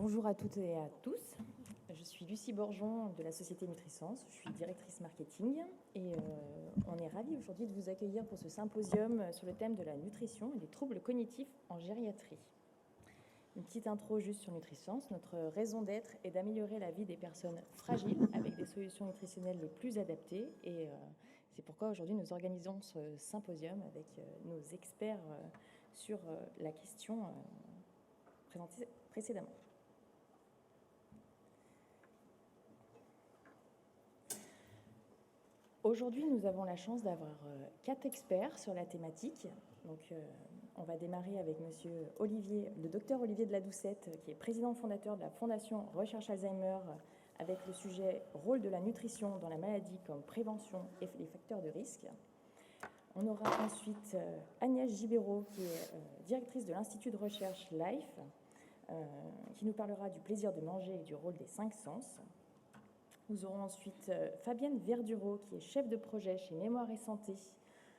Bonjour à toutes et à tous. Je suis Lucie Borgeon de la société Nutrisens. Je suis directrice marketing et on est ravis aujourd'hui de vous accueillir pour ce symposium sur le thème de la nutrition et des troubles cognitifs en gériatrie. Une petite intro juste sur Nutrisens. Notre raison d'être est d'améliorer la vie des personnes fragiles avec des solutions nutritionnelles les plus adaptées et c'est pourquoi aujourd'hui nous organisons ce symposium avec nos experts sur la question présentée précédemment. Aujourd'hui, nous avons la chance d'avoir 4 experts sur la thématique. Donc, on va démarrer avec le docteur Olivier de la Doucette, qui est président fondateur de la Fondation Recherche Alzheimer, avec le sujet « Rôle de la nutrition dans la maladie comme prévention et les facteurs de risque ». On aura ensuite Agnès Gibéraud, qui est directrice de l'Institut de recherche LIFE, qui nous parlera du plaisir de manger et du rôle des 5 sens. Nous aurons ensuite Fabienne Verdureau, qui est chef de projet chez Mémoire et Santé,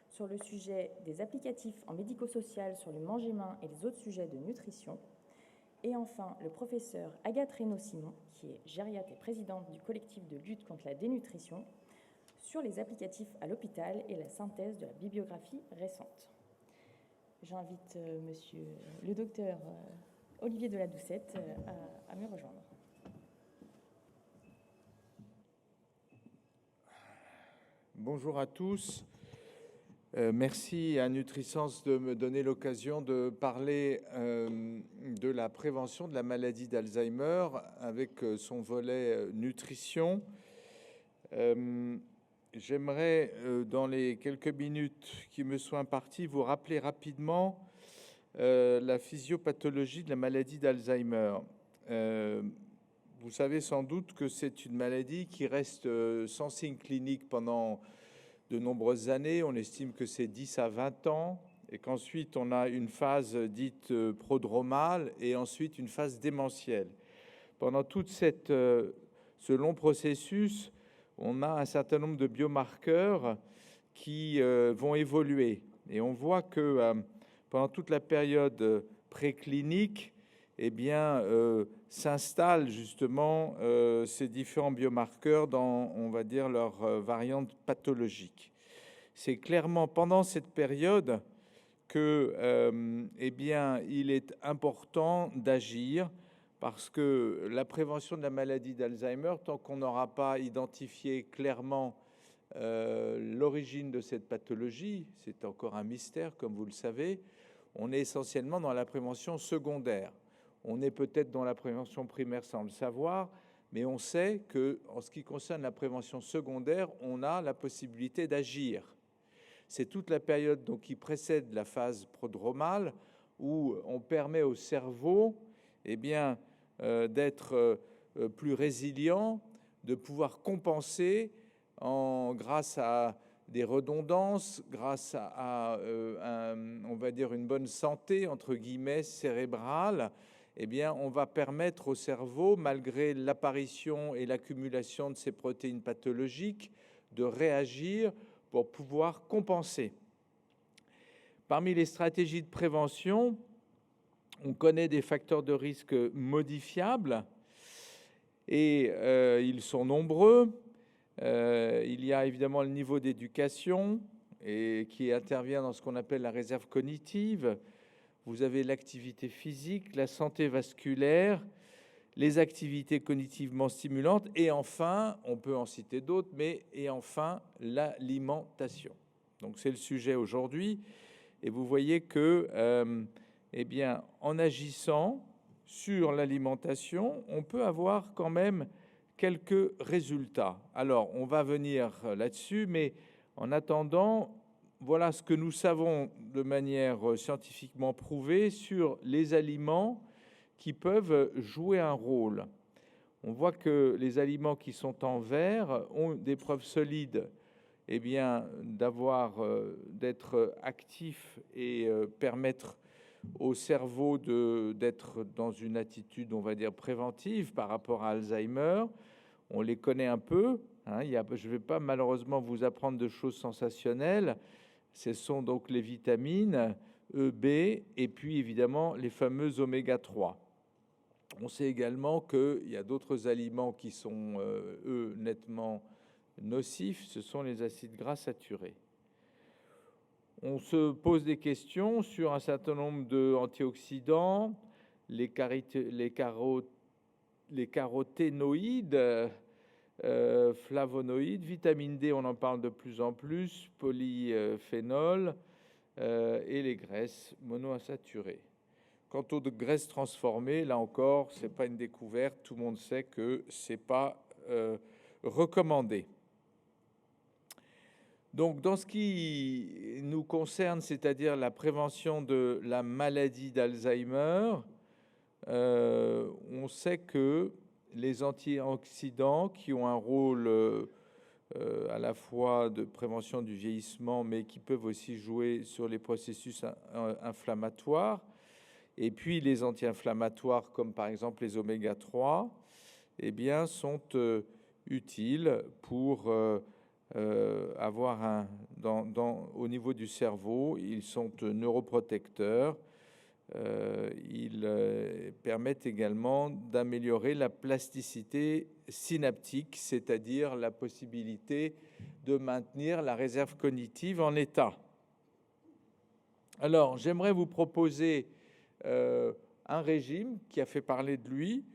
sur le sujet des applicatifs en médico-social sur le manger-main et les autres sujets de nutrition. Et enfin, le professeur Agathe Reynaud-Simon, qui est gériatre et présidente du collectif de lutte contre la dénutrition, sur les applicatifs à l'hôpital et la synthèse de la bibliographie récente. J'invite monsieur le docteur Olivier de la Doucette à me rejoindre. Bonjour à tous. Merci à Nutrisens de me donner l'occasion de parler de la prévention de la maladie d'Alzheimer avec son volet nutrition. J'aimerais, dans les quelques minutes qui me sont imparties, vous rappeler rapidement la physiopathologie de la maladie d'Alzheimer. Vous savez sans doute que c'est une maladie qui reste sans signe clinique pendant de nombreuses années. On estime que c'est 10 à 20 ans et qu'ensuite on a une phase dite prodromale et ensuite une phase démentielle. Pendant tout ce long processus, on a un certain nombre de biomarqueurs qui vont évoluer. Et on voit que pendant toute la période préclinique, eh bien, s'installent justement ces différents biomarqueurs dans, on va dire, leur variante pathologique. C'est clairement pendant cette période que, eh bien, il est important d'agir parce que la prévention de la maladie d'Alzheimer, tant qu'on n'aura pas identifié clairement l'origine de cette pathologie, c'est encore un mystère, comme vous le savez, on est essentiellement dans la prévention secondaire. On est peut-être dans la prévention primaire sans le savoir, mais on sait qu'en ce qui concerne la prévention secondaire, on a la possibilité d'agir. C'est toute la période donc, qui précède la phase prodromale où on permet au cerveau eh bien, d'être plus résilient, de pouvoir compenser grâce à des redondances, grâce à on va dire une bonne santé, entre guillemets, cérébrale, eh bien, on va permettre au cerveau, malgré l'apparition et l'accumulation de ces protéines pathologiques, de réagir pour pouvoir compenser. Parmi les stratégies de prévention, on connaît des facteurs de risque modifiables et ils sont nombreux. Il y a évidemment le niveau d'éducation et qui intervient dans ce qu'on appelle la réserve cognitive. Vous avez l'activité physique, la santé vasculaire, les activités cognitivement stimulantes et enfin, on peut en citer d'autres, et enfin l'alimentation. Donc c'est le sujet aujourd'hui et vous voyez que, eh bien, en agissant sur l'alimentation, on peut avoir quand même quelques résultats. Alors, on va venir là-dessus, mais en attendant, voilà ce que nous savons de manière scientifiquement prouvée sur les aliments qui peuvent jouer un rôle. On voit que les aliments qui sont en vert ont des preuves solides eh bien, d'être actifs et permettre au cerveau d'être dans une attitude, on va dire, préventive par rapport à Alzheimer. On les connaît un peu. Je ne vais pas malheureusement vous apprendre de choses sensationnelles. Ce sont donc les vitamines E, B et puis évidemment les fameuses oméga 3. On sait également qu'il y a d'autres aliments qui sont, eux, nettement nocifs, ce sont les acides gras saturés. On se pose des questions sur un certain nombre d'antioxydants, les caroténoïdes, flavonoïdes, vitamine D, on en parle de plus en plus, polyphénol et les graisses monoinsaturées. Quant aux graisses transformées, là encore, ce n'est pas une découverte, tout le monde sait que ce n'est pas recommandé. Donc, dans ce qui nous concerne, c'est-à-dire la prévention de la maladie d'Alzheimer, on sait que les antioxydants qui ont un rôle à la fois de prévention du vieillissement, mais qui peuvent aussi jouer sur les processus inflammatoires, et puis les anti-inflammatoires comme par exemple les oméga 3, eh bien, sont utiles pour avoir au niveau du cerveau, ils sont neuroprotecteurs. Ils permettent également d'améliorer la plasticité synaptique, c'est-à-dire la possibilité de maintenir la réserve cognitive en état. Alors, j'aimerais vous proposer un régime qui a fait parler de lui,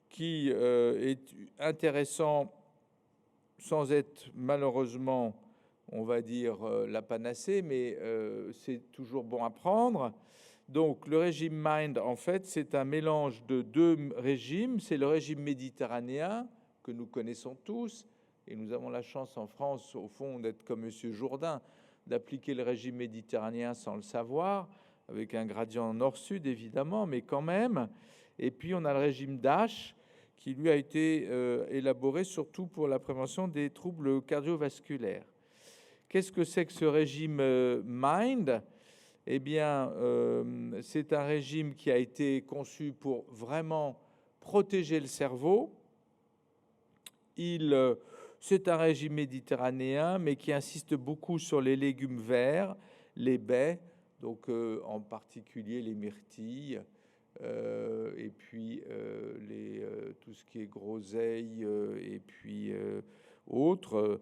qui est intéressant sans être malheureusement, on va dire, la panacée, mais c'est toujours bon à prendre. Donc, le régime MIND, en fait, c'est un mélange de deux régimes. C'est le régime méditerranéen, que nous connaissons tous, et nous avons la chance en France, au fond, d'être comme M. Jourdain, d'appliquer le régime méditerranéen sans le savoir, avec un gradient nord-sud, évidemment, mais quand même. Et puis, on a le régime DASH, qui, lui, a été élaboré surtout pour la prévention des troubles cardiovasculaires. Qu'est-ce que c'est que ce régime MIND ? Eh bien, c'est un régime qui a été conçu pour vraiment protéger le cerveau. C'est un régime méditerranéen, mais qui insiste beaucoup sur les légumes verts, les baies, donc en particulier les myrtilles, et puis tout ce qui est groseille, et puis autres.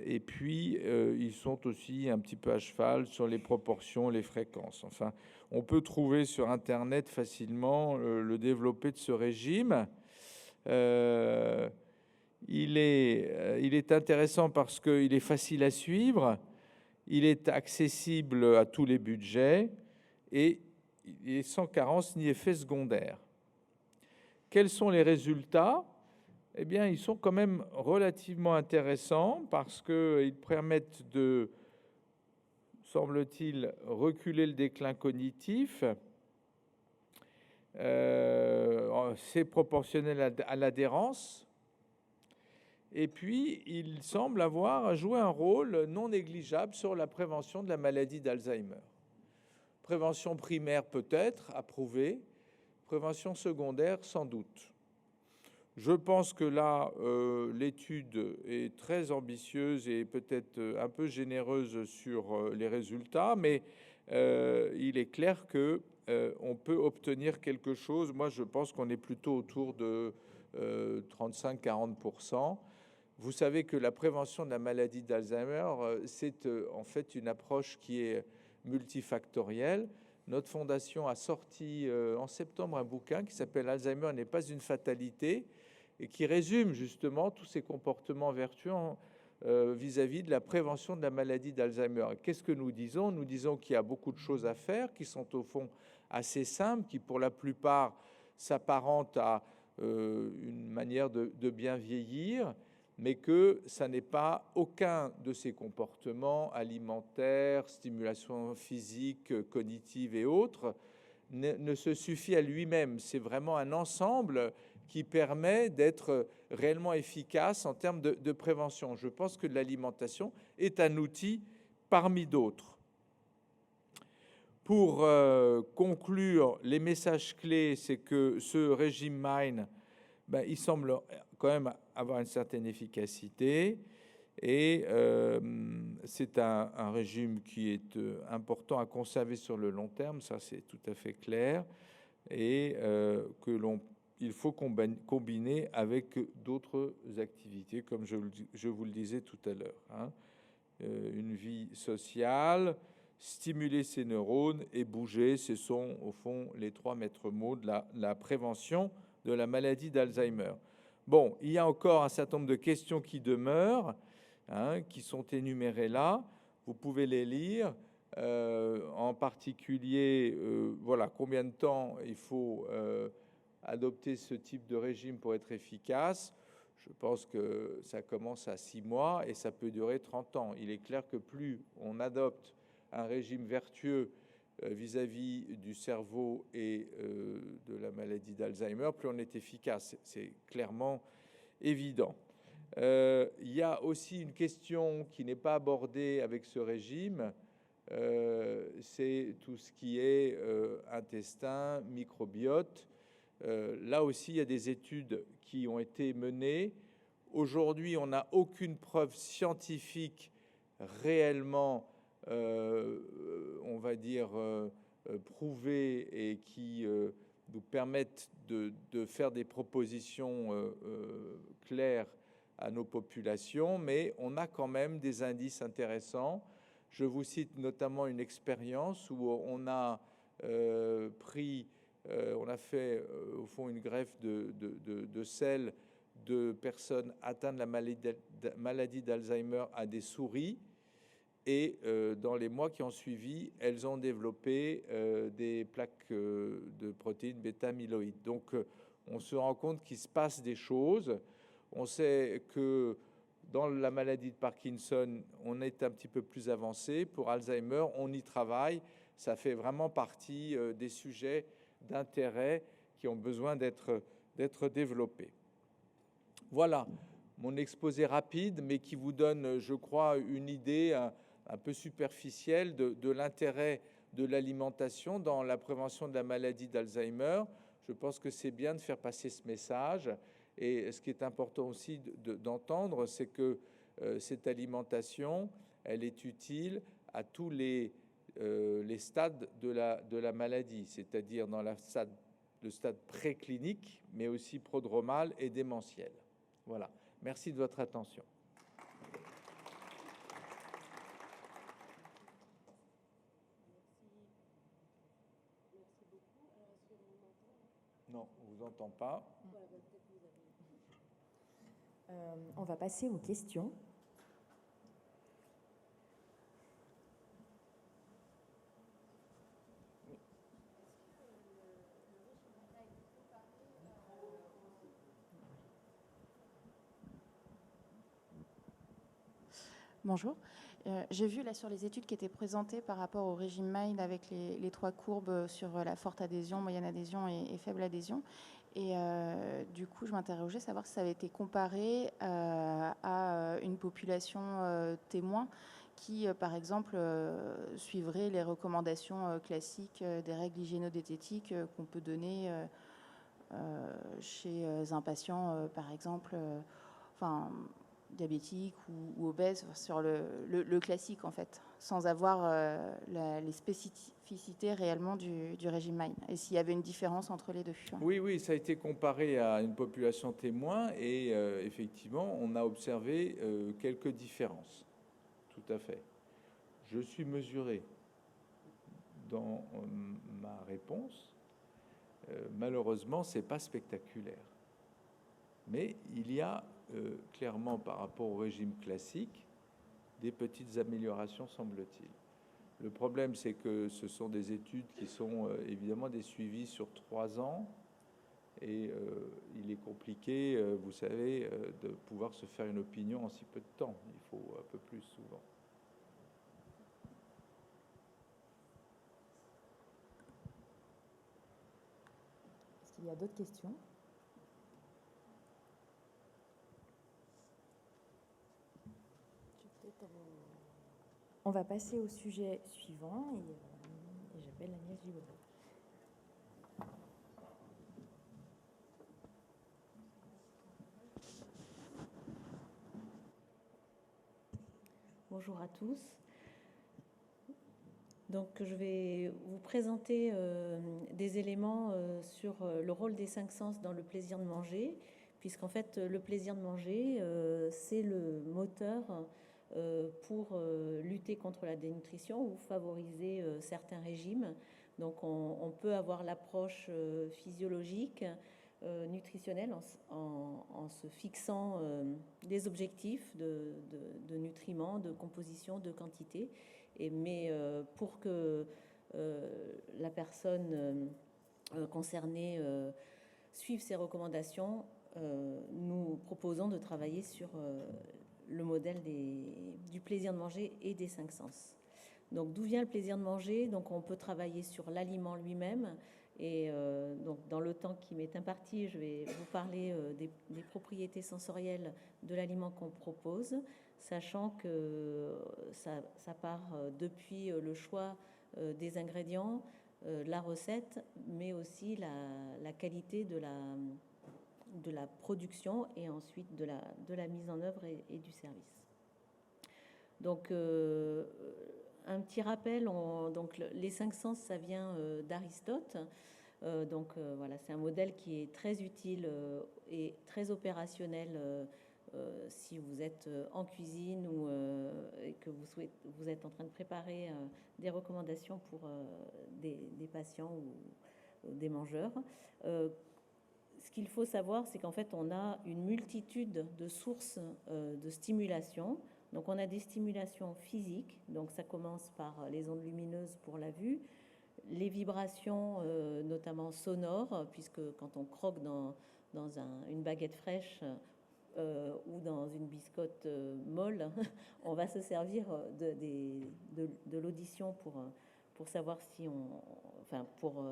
Et puis, ils sont aussi un petit peu à cheval sur les proportions, les fréquences. Enfin, on peut trouver sur Internet facilement le développé de ce régime. Il est intéressant parce qu'il est facile à suivre, il est accessible à tous les budgets et il est sans carence ni effet secondaire. Quels sont les résultats ? Eh bien, ils sont quand même relativement intéressants parce qu'ils permettent de, semble-t-il, reculer le déclin cognitif. C'est proportionnel à l'adhérence. Et puis, il semble avoir joué un rôle non négligeable sur la prévention de la maladie d'Alzheimer. Prévention primaire peut-être, approuvée. Prévention secondaire, sans doute. Je pense que là, l'étude est très ambitieuse et peut-être un peu généreuse sur les résultats, mais il est clair qu'on peut obtenir quelque chose. Moi, je pense qu'on est plutôt autour de 35-40%. Vous savez que la prévention de la maladie d'Alzheimer, c'est en fait une approche qui est multifactorielle. Notre fondation a sorti en septembre un bouquin qui s'appelle « Alzheimer n'est pas une fatalité » et qui résume justement tous ces comportements vertueux vis-à-vis de la prévention de la maladie d'Alzheimer. Qu'est-ce que nous disons ? Nous disons qu'il y a beaucoup de choses à faire, qui sont au fond assez simples, qui pour la plupart s'apparentent à une manière de bien vieillir, mais que ça n'est pas aucun de ces comportements alimentaires, stimulation physique, cognitive et autres, ne se suffit à lui-même. C'est vraiment un ensemble qui permet d'être réellement efficace en termes de prévention. Je pense que l'alimentation est un outil parmi d'autres. Pour conclure, les messages clés, c'est que ce régime MIND, il semble quand même avoir une certaine efficacité et c'est un régime qui est important à conserver sur le long terme, ça c'est tout à fait clair. et il faut combiner avec d'autres activités, comme je vous le disais tout à l'heure, hein. Une vie sociale, stimuler ses neurones et bouger, ce sont au fond les 3 maîtres mots de la prévention de la maladie d'Alzheimer. Bon, il y a encore un certain nombre de questions qui demeurent, hein, qui sont énumérées là. Vous pouvez les lire. En particulier, voilà, combien de temps il faut adopter ce type de régime pour être efficace. Je pense que ça commence à 6 mois et ça peut durer 30 ans. Il est clair que plus on adopte un régime vertueux vis-à-vis du cerveau et de la maladie d'Alzheimer, plus on est efficace. C'est clairement évident. Il y a aussi une question qui n'est pas abordée avec ce régime, c'est tout ce qui est intestin, microbiote. Là aussi, il y a des études qui ont été menées. Aujourd'hui, on n'a aucune preuve scientifique réellement, on va dire, prouvée et qui nous permettent de faire des propositions claires à nos populations, mais on a quand même des indices intéressants. Je vous cite notamment une expérience où on a on a fait au fond une greffe de selles de personnes atteintes de la maladie d'Alzheimer à des souris. Et dans les mois qui ont suivi, elles ont développé des plaques de protéines bêta-amyloïdes. Donc on se rend compte qu'il se passe des choses. On sait que dans la maladie de Parkinson, on est un petit peu plus avancé. Pour Alzheimer, on y travaille. Ça fait vraiment partie des sujets d'intérêt qui ont besoin d'être développés. Voilà mon exposé rapide, mais qui vous donne, je crois, une idée un peu superficielle de l'intérêt de l'alimentation dans la prévention de la maladie d'Alzheimer. Je pense que c'est bien de faire passer ce message. Et ce qui est important aussi d'entendre, c'est que cette alimentation, elle est utile à tous les stades de la maladie, c'est-à-dire dans le stade préclinique, mais aussi prodromal et démentiel. Voilà. Merci de votre attention. Non, on ne vous entend pas. On va passer aux questions. Bonjour. J'ai vu là sur les études qui étaient présentées par rapport au régime MIND avec les 3 courbes sur la forte adhésion, moyenne adhésion et faible adhésion. Et du coup, je m'interrogeais à savoir si ça avait été comparé à une population témoin qui, par exemple, suivrait les recommandations classiques des règles hygiéno-diététiques qu'on peut donner chez un patient, par exemple, diabétique ou obèse, sur le classique en fait, sans avoir les spécificités réellement du régime MIND, et s'il y avait une différence entre les deux. Oui, ça a été comparé à une population témoin et effectivement, on a observé quelques différences. Tout à fait. Je suis mesuré dans ma réponse. Malheureusement, c'est pas spectaculaire. Mais il y a clairement, par rapport au régime classique, des petites améliorations, semble-t-il. Le problème, c'est que ce sont des études qui sont évidemment des suivis sur 3 ans, et il est compliqué, vous savez, de pouvoir se faire une opinion en si peu de temps. Il faut un peu plus souvent. Est-ce qu'il y a d'autres questions ? On va passer au sujet suivant et j'appelle Agnès Giraud. Bonjour à tous. Donc je vais vous présenter des éléments sur le rôle des 5 sens dans le plaisir de manger, puisqu'en fait le plaisir de manger, c'est le moteur pour lutter contre la dénutrition ou favoriser certains régimes. Donc on peut avoir l'approche physiologique, nutritionnelle, en se fixant des objectifs de nutriments, de composition, de quantité. Mais pour que la personne concernée suive ces recommandations, nous proposons de travailler sur le modèle du plaisir de manger et des 5 sens. Donc d'où vient le plaisir de manger? Donc on peut travailler sur l'aliment lui-même. Et donc dans le temps qui m'est imparti, je vais vous parler des propriétés sensorielles de l'aliment qu'on propose, sachant que ça part depuis le choix des ingrédients, la recette, mais aussi la qualité de la production et ensuite de la mise en œuvre et du service. Donc un petit rappel, donc les 5 sens, ça vient d'Aristote. Voilà, c'est un modèle qui est très utile et très opérationnel si vous êtes en cuisine ou et que vous êtes en train de préparer des recommandations pour des patients ou des mangeurs. Ce qu'il faut savoir, c'est qu'en fait, on a une multitude de sources de stimulation. Donc, on a des stimulations physiques. Donc, ça commence par les ondes lumineuses pour la vue, les vibrations, notamment sonores, puisque quand on croque dans une baguette fraîche ou dans une biscotte molle, on va se servir de l'audition pour savoir si pour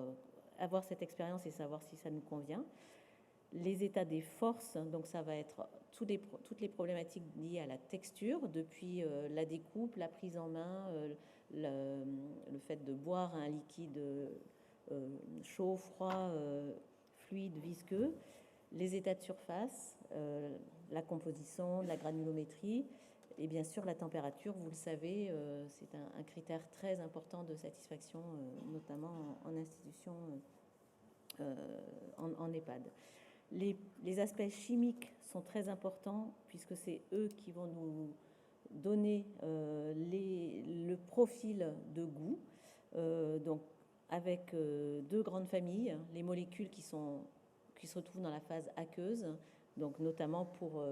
avoir cette expérience et savoir si ça nous convient. Les états des forces, donc ça va être toutes les problématiques liées à la texture, depuis la découpe, la prise en main, le fait de boire un liquide chaud, froid, fluide, visqueux, les états de surface, la composition, la granulométrie, et bien sûr la température, vous le savez, c'est un critère très important de satisfaction, notamment en institution, en EHPAD. Les aspects chimiques sont très importants puisque c'est eux qui vont nous donner le profil de goût. Donc avec deux grandes familles, les molécules qui se retrouvent dans la phase aqueuse, donc notamment pour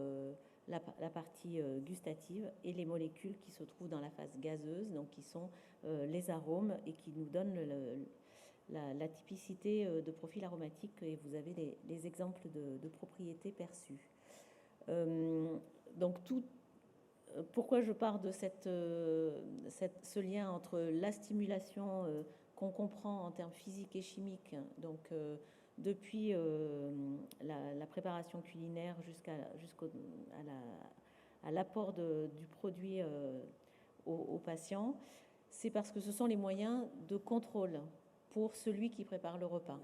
la partie gustative, et les molécules qui se trouvent dans la phase gazeuse, donc qui sont les arômes et qui nous donnent la typicité de profil aromatique, et vous avez les exemples de propriétés perçues. Donc pourquoi je pars de ce lien entre la stimulation qu'on comprend en termes physiques et chimiques, donc depuis la préparation culinaire à l'apport du produit aux patients, c'est parce que ce sont les moyens de contrôle pour celui qui prépare le repas.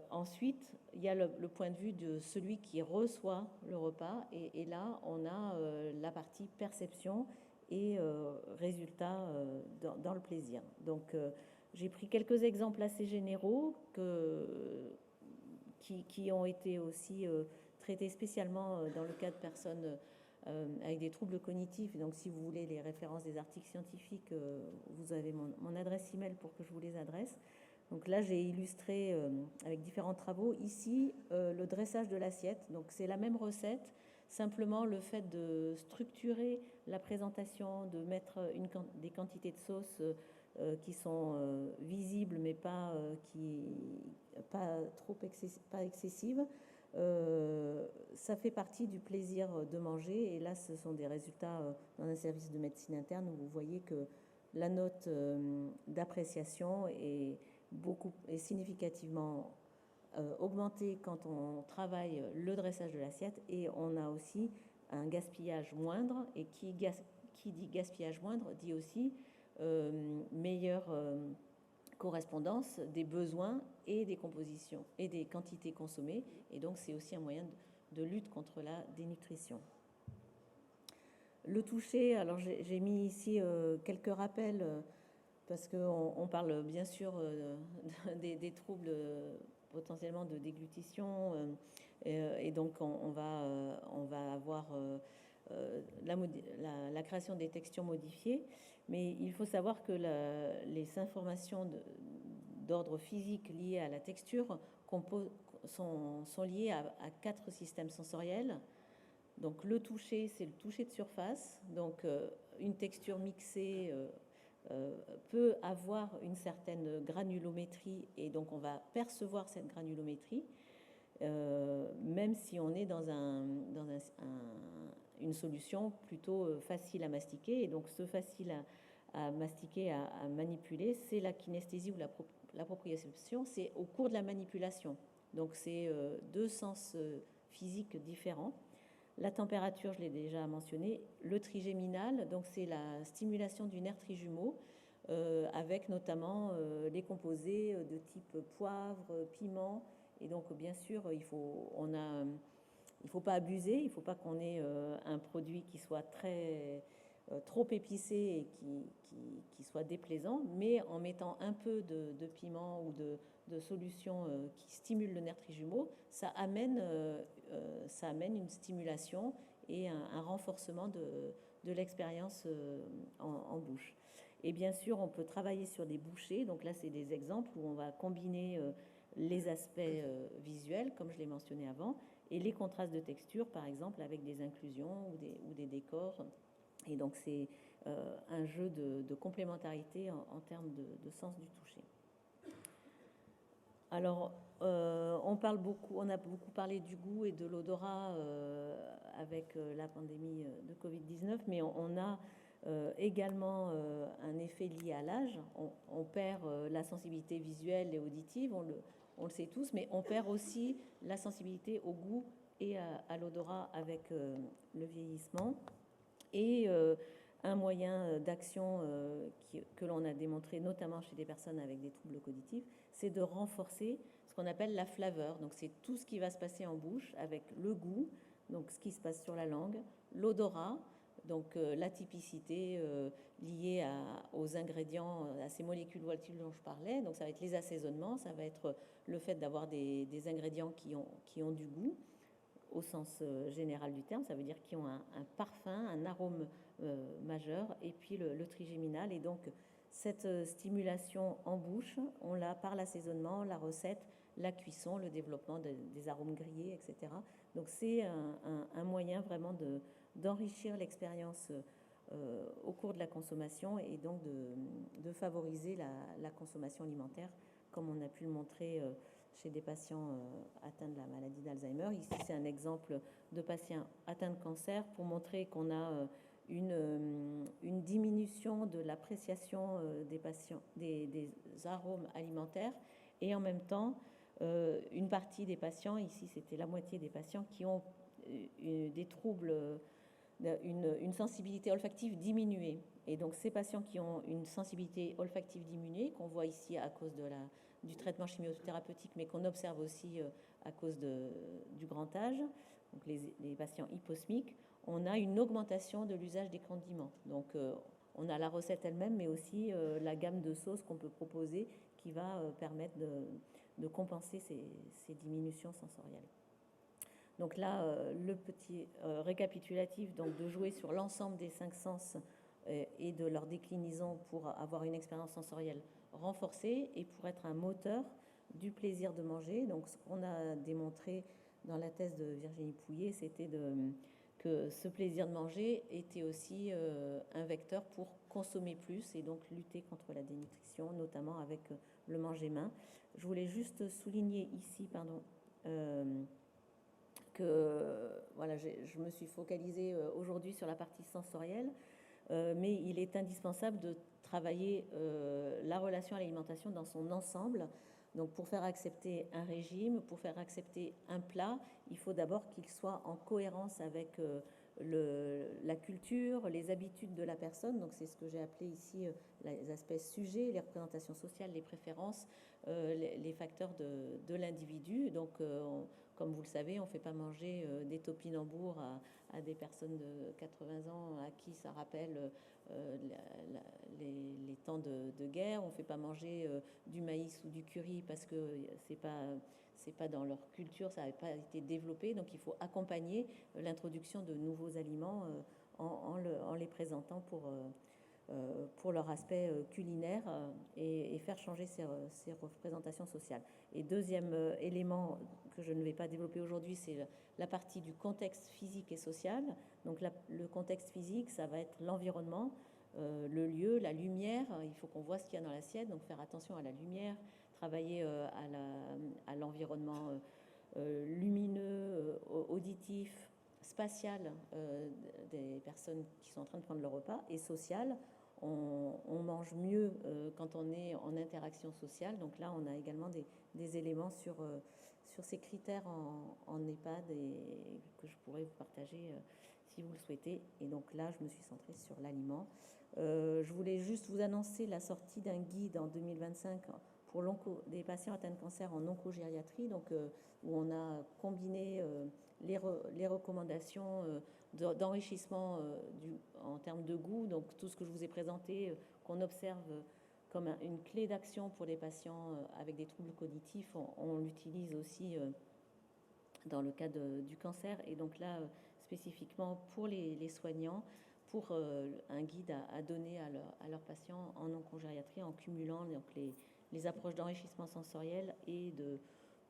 Ensuite, il y a le point de vue de celui qui reçoit le repas, et là, on a la partie perception et résultat dans le plaisir. Donc, j'ai pris quelques exemples assez généraux qui ont été aussi traités spécialement dans le cas de personnes avec des troubles cognitifs. Donc, si vous voulez les références des articles scientifiques, vous avez mon adresse email pour que je vous les adresse. Donc là, j'ai illustré avec différents travaux. Ici, le dressage de l'assiette. Donc c'est la même recette, simplement le fait de structurer la présentation, de mettre des quantités de sauce qui sont visibles, mais pas excessives. Ça fait partie du plaisir de manger. Et là, ce sont des résultats dans un service de médecine interne où vous voyez que la note d'appréciation est significativement augmenté quand on travaille le dressage de l'assiette, et on a aussi un gaspillage moindre, et qui dit gaspillage moindre dit aussi meilleure correspondance des besoins et des compositions et des quantités consommées, et donc c'est aussi un moyen de lutte contre la dénutrition. Le toucher, alors j'ai mis ici quelques rappels parce qu'on parle bien sûr des troubles potentiellement de déglutition, et donc on va avoir la création des textures modifiées, mais il faut savoir que les informations d'ordre physique liées à la texture sont liées à 4 systèmes sensoriels. Donc le toucher, c'est le toucher de surface, donc une texture mixée peut avoir une certaine granulométrie, et donc on va percevoir cette granulométrie, même si on est dans une solution plutôt facile à mastiquer. Et donc ce facile à mastiquer, à manipuler, c'est la kinesthésie ou la proprioception, c'est au cours de la manipulation. Donc c'est 2 sens physiques différents. La température, je l'ai déjà mentionné. Le trigéminal, donc c'est la stimulation du nerf trijumeau, avec notamment les composés de type poivre, piment. Et donc, bien sûr, il faut pas abuser, il ne faut pas qu'on ait un produit qui soit trop épicé et qui soit déplaisant, mais en mettant un peu de piment ou de solution qui stimule le nerf trijumeau, ça amène une stimulation et un renforcement de l'expérience en bouche. Et bien sûr, on peut travailler sur des bouchées. Donc là, c'est des exemples où on va combiner les aspects visuels, comme je l'ai mentionné avant, et les contrastes de texture, par exemple, avec des inclusions ou des décors. Et donc, c'est un jeu de complémentarité en termes de sens du toucher. Alors, on a beaucoup parlé du goût et de l'odorat avec la pandémie de Covid-19, mais on a également un effet lié à l'âge. On perd la sensibilité visuelle et auditive, on le sait tous, mais on perd aussi la sensibilité au goût et à l'odorat avec le vieillissement. Et un moyen d'action que l'on a démontré notamment chez des personnes avec des troubles cognitifs, c'est de renforcer ce qu'on appelle la flaveur. Donc c'est tout ce qui va se passer en bouche avec le goût, donc ce qui se passe sur la langue, l'odorat, donc la typicité liée aux ingrédients, à ces molécules volatiles dont je parlais. Donc ça va être les assaisonnements, ça va être le fait d'avoir des ingrédients qui ont du goût au sens général du terme, ça veut dire qui ont un parfum, un arôme majeur, et puis le trigéminal. Et donc cette stimulation en bouche, on l'a par l'assaisonnement, la recette, la cuisson, le développement des arômes grillés, etc. Donc c'est un moyen vraiment d'enrichir l'expérience au cours de la consommation, et donc de favoriser la consommation alimentaire, comme on a pu le montrer chez des patients atteints de la maladie d'Alzheimer. Ici, c'est un exemple de patients atteints de cancer pour montrer qu'on a une diminution de l'appréciation des patients des arômes alimentaires, et en même temps une partie des patients, ici c'était la moitié des patients, qui ont des troubles, une sensibilité olfactive diminuée. Et donc ces patients qui ont une sensibilité olfactive diminuée, qu'on voit ici à cause du traitement chimiothérapeutique, mais qu'on observe aussi à cause du grand âge, donc les patients hyposmiques, on a une augmentation de l'usage des condiments. Donc on a la recette elle-même, mais aussi la gamme de sauces qu'on peut proposer qui va permettre de compenser ces diminutions sensorielles. Donc là, le petit récapitulatif, donc de jouer sur l'ensemble des 5 sens et de leur déclinaison pour avoir une expérience sensorielle renforcée et pour être un moteur du plaisir de manger. Donc ce qu'on a démontré dans la thèse de Virginie Pouillet, c'était que ce plaisir de manger était aussi un vecteur pour consommer plus et donc lutter contre la dénutrition, notamment avec le manger main. Je voulais juste souligner ici, que voilà, je me suis focalisée aujourd'hui sur la partie sensorielle, mais il est indispensable de travailler la relation à l'alimentation dans son ensemble. Donc pour faire accepter un régime, pour faire accepter un plat, il faut d'abord qu'il soit en cohérence avec la culture, les habitudes de la personne. Donc c'est ce que j'ai appelé ici les aspects sujets, les représentations sociales, les préférences, les facteurs de l'individu. Donc comme vous le savez, on ne fait pas manger des topinambours à des personnes de 80 ans à qui ça rappelle les temps de guerre. On ne fait pas manger du maïs ou du curry parce que c'est pas dans leur culture, ça n'avait pas été développé. Donc il faut accompagner l'introduction de nouveaux aliments en les présentant pour leur aspect culinaire et faire changer ces représentations sociales. Et deuxième élément que je ne vais pas développer aujourd'hui, c'est la partie du contexte physique et social. Donc le contexte physique, ça va être l'environnement, le lieu, la lumière. Il faut qu'on voit ce qu'il y a dans l'assiette, donc faire attention à la lumière, travailler à l'environnement lumineux, auditif, spatial des personnes qui sont en train de prendre le repas, et social. On mange mieux quand on est en interaction sociale. Donc là, on a également des éléments sur ces critères en EHPAD et que je pourrais vous partager si vous le souhaitez. Et donc là, je me suis centrée sur l'aliment. Je voulais juste vous annoncer la sortie d'un guide en 2025 pour des patients atteints de cancer en oncogériatrie, donc où on a combiné les recommandations d'enrichissement en termes de goût, donc tout ce que je vous ai présenté, qu'on observe comme une clé d'action pour les patients avec des troubles cognitifs, on l'utilise aussi dans le cas du cancer, et donc là spécifiquement pour les soignants, pour un guide à donner à leurs patients en oncogériatrie en cumulant donc les approches d'enrichissement sensoriel et de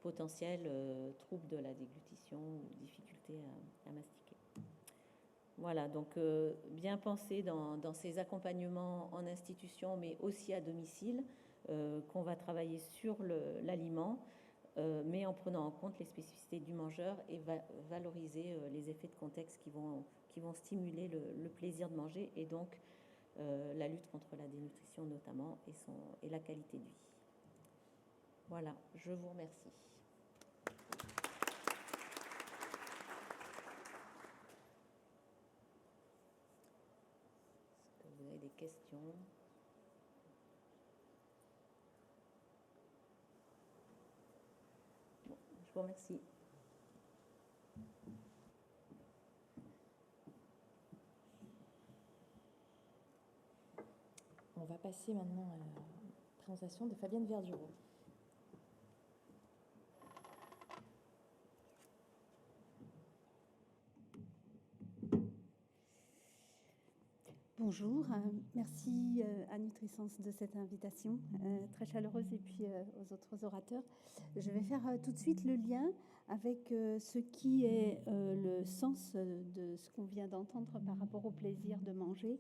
potentiels troubles de la déglutition ou difficultés à mastiquer. Voilà, donc bien penser dans ces accompagnements en institution, mais aussi à domicile, qu'on va travailler sur l'aliment, mais en prenant en compte les spécificités du mangeur et valoriser les effets de contexte qui vont stimuler le plaisir de manger et donc la lutte contre la dénutrition notamment et la qualité de vie. Voilà, je vous remercie. Est-ce que vous avez des questions ? Bon, je vous remercie. On va passer maintenant à la présentation de Fabienne Verdureau. Bonjour, merci à Nutrisens de cette invitation très chaleureuse et puis aux autres orateurs. Je vais faire tout de suite le lien avec ce qui est le sens de ce qu'on vient d'entendre par rapport au plaisir de manger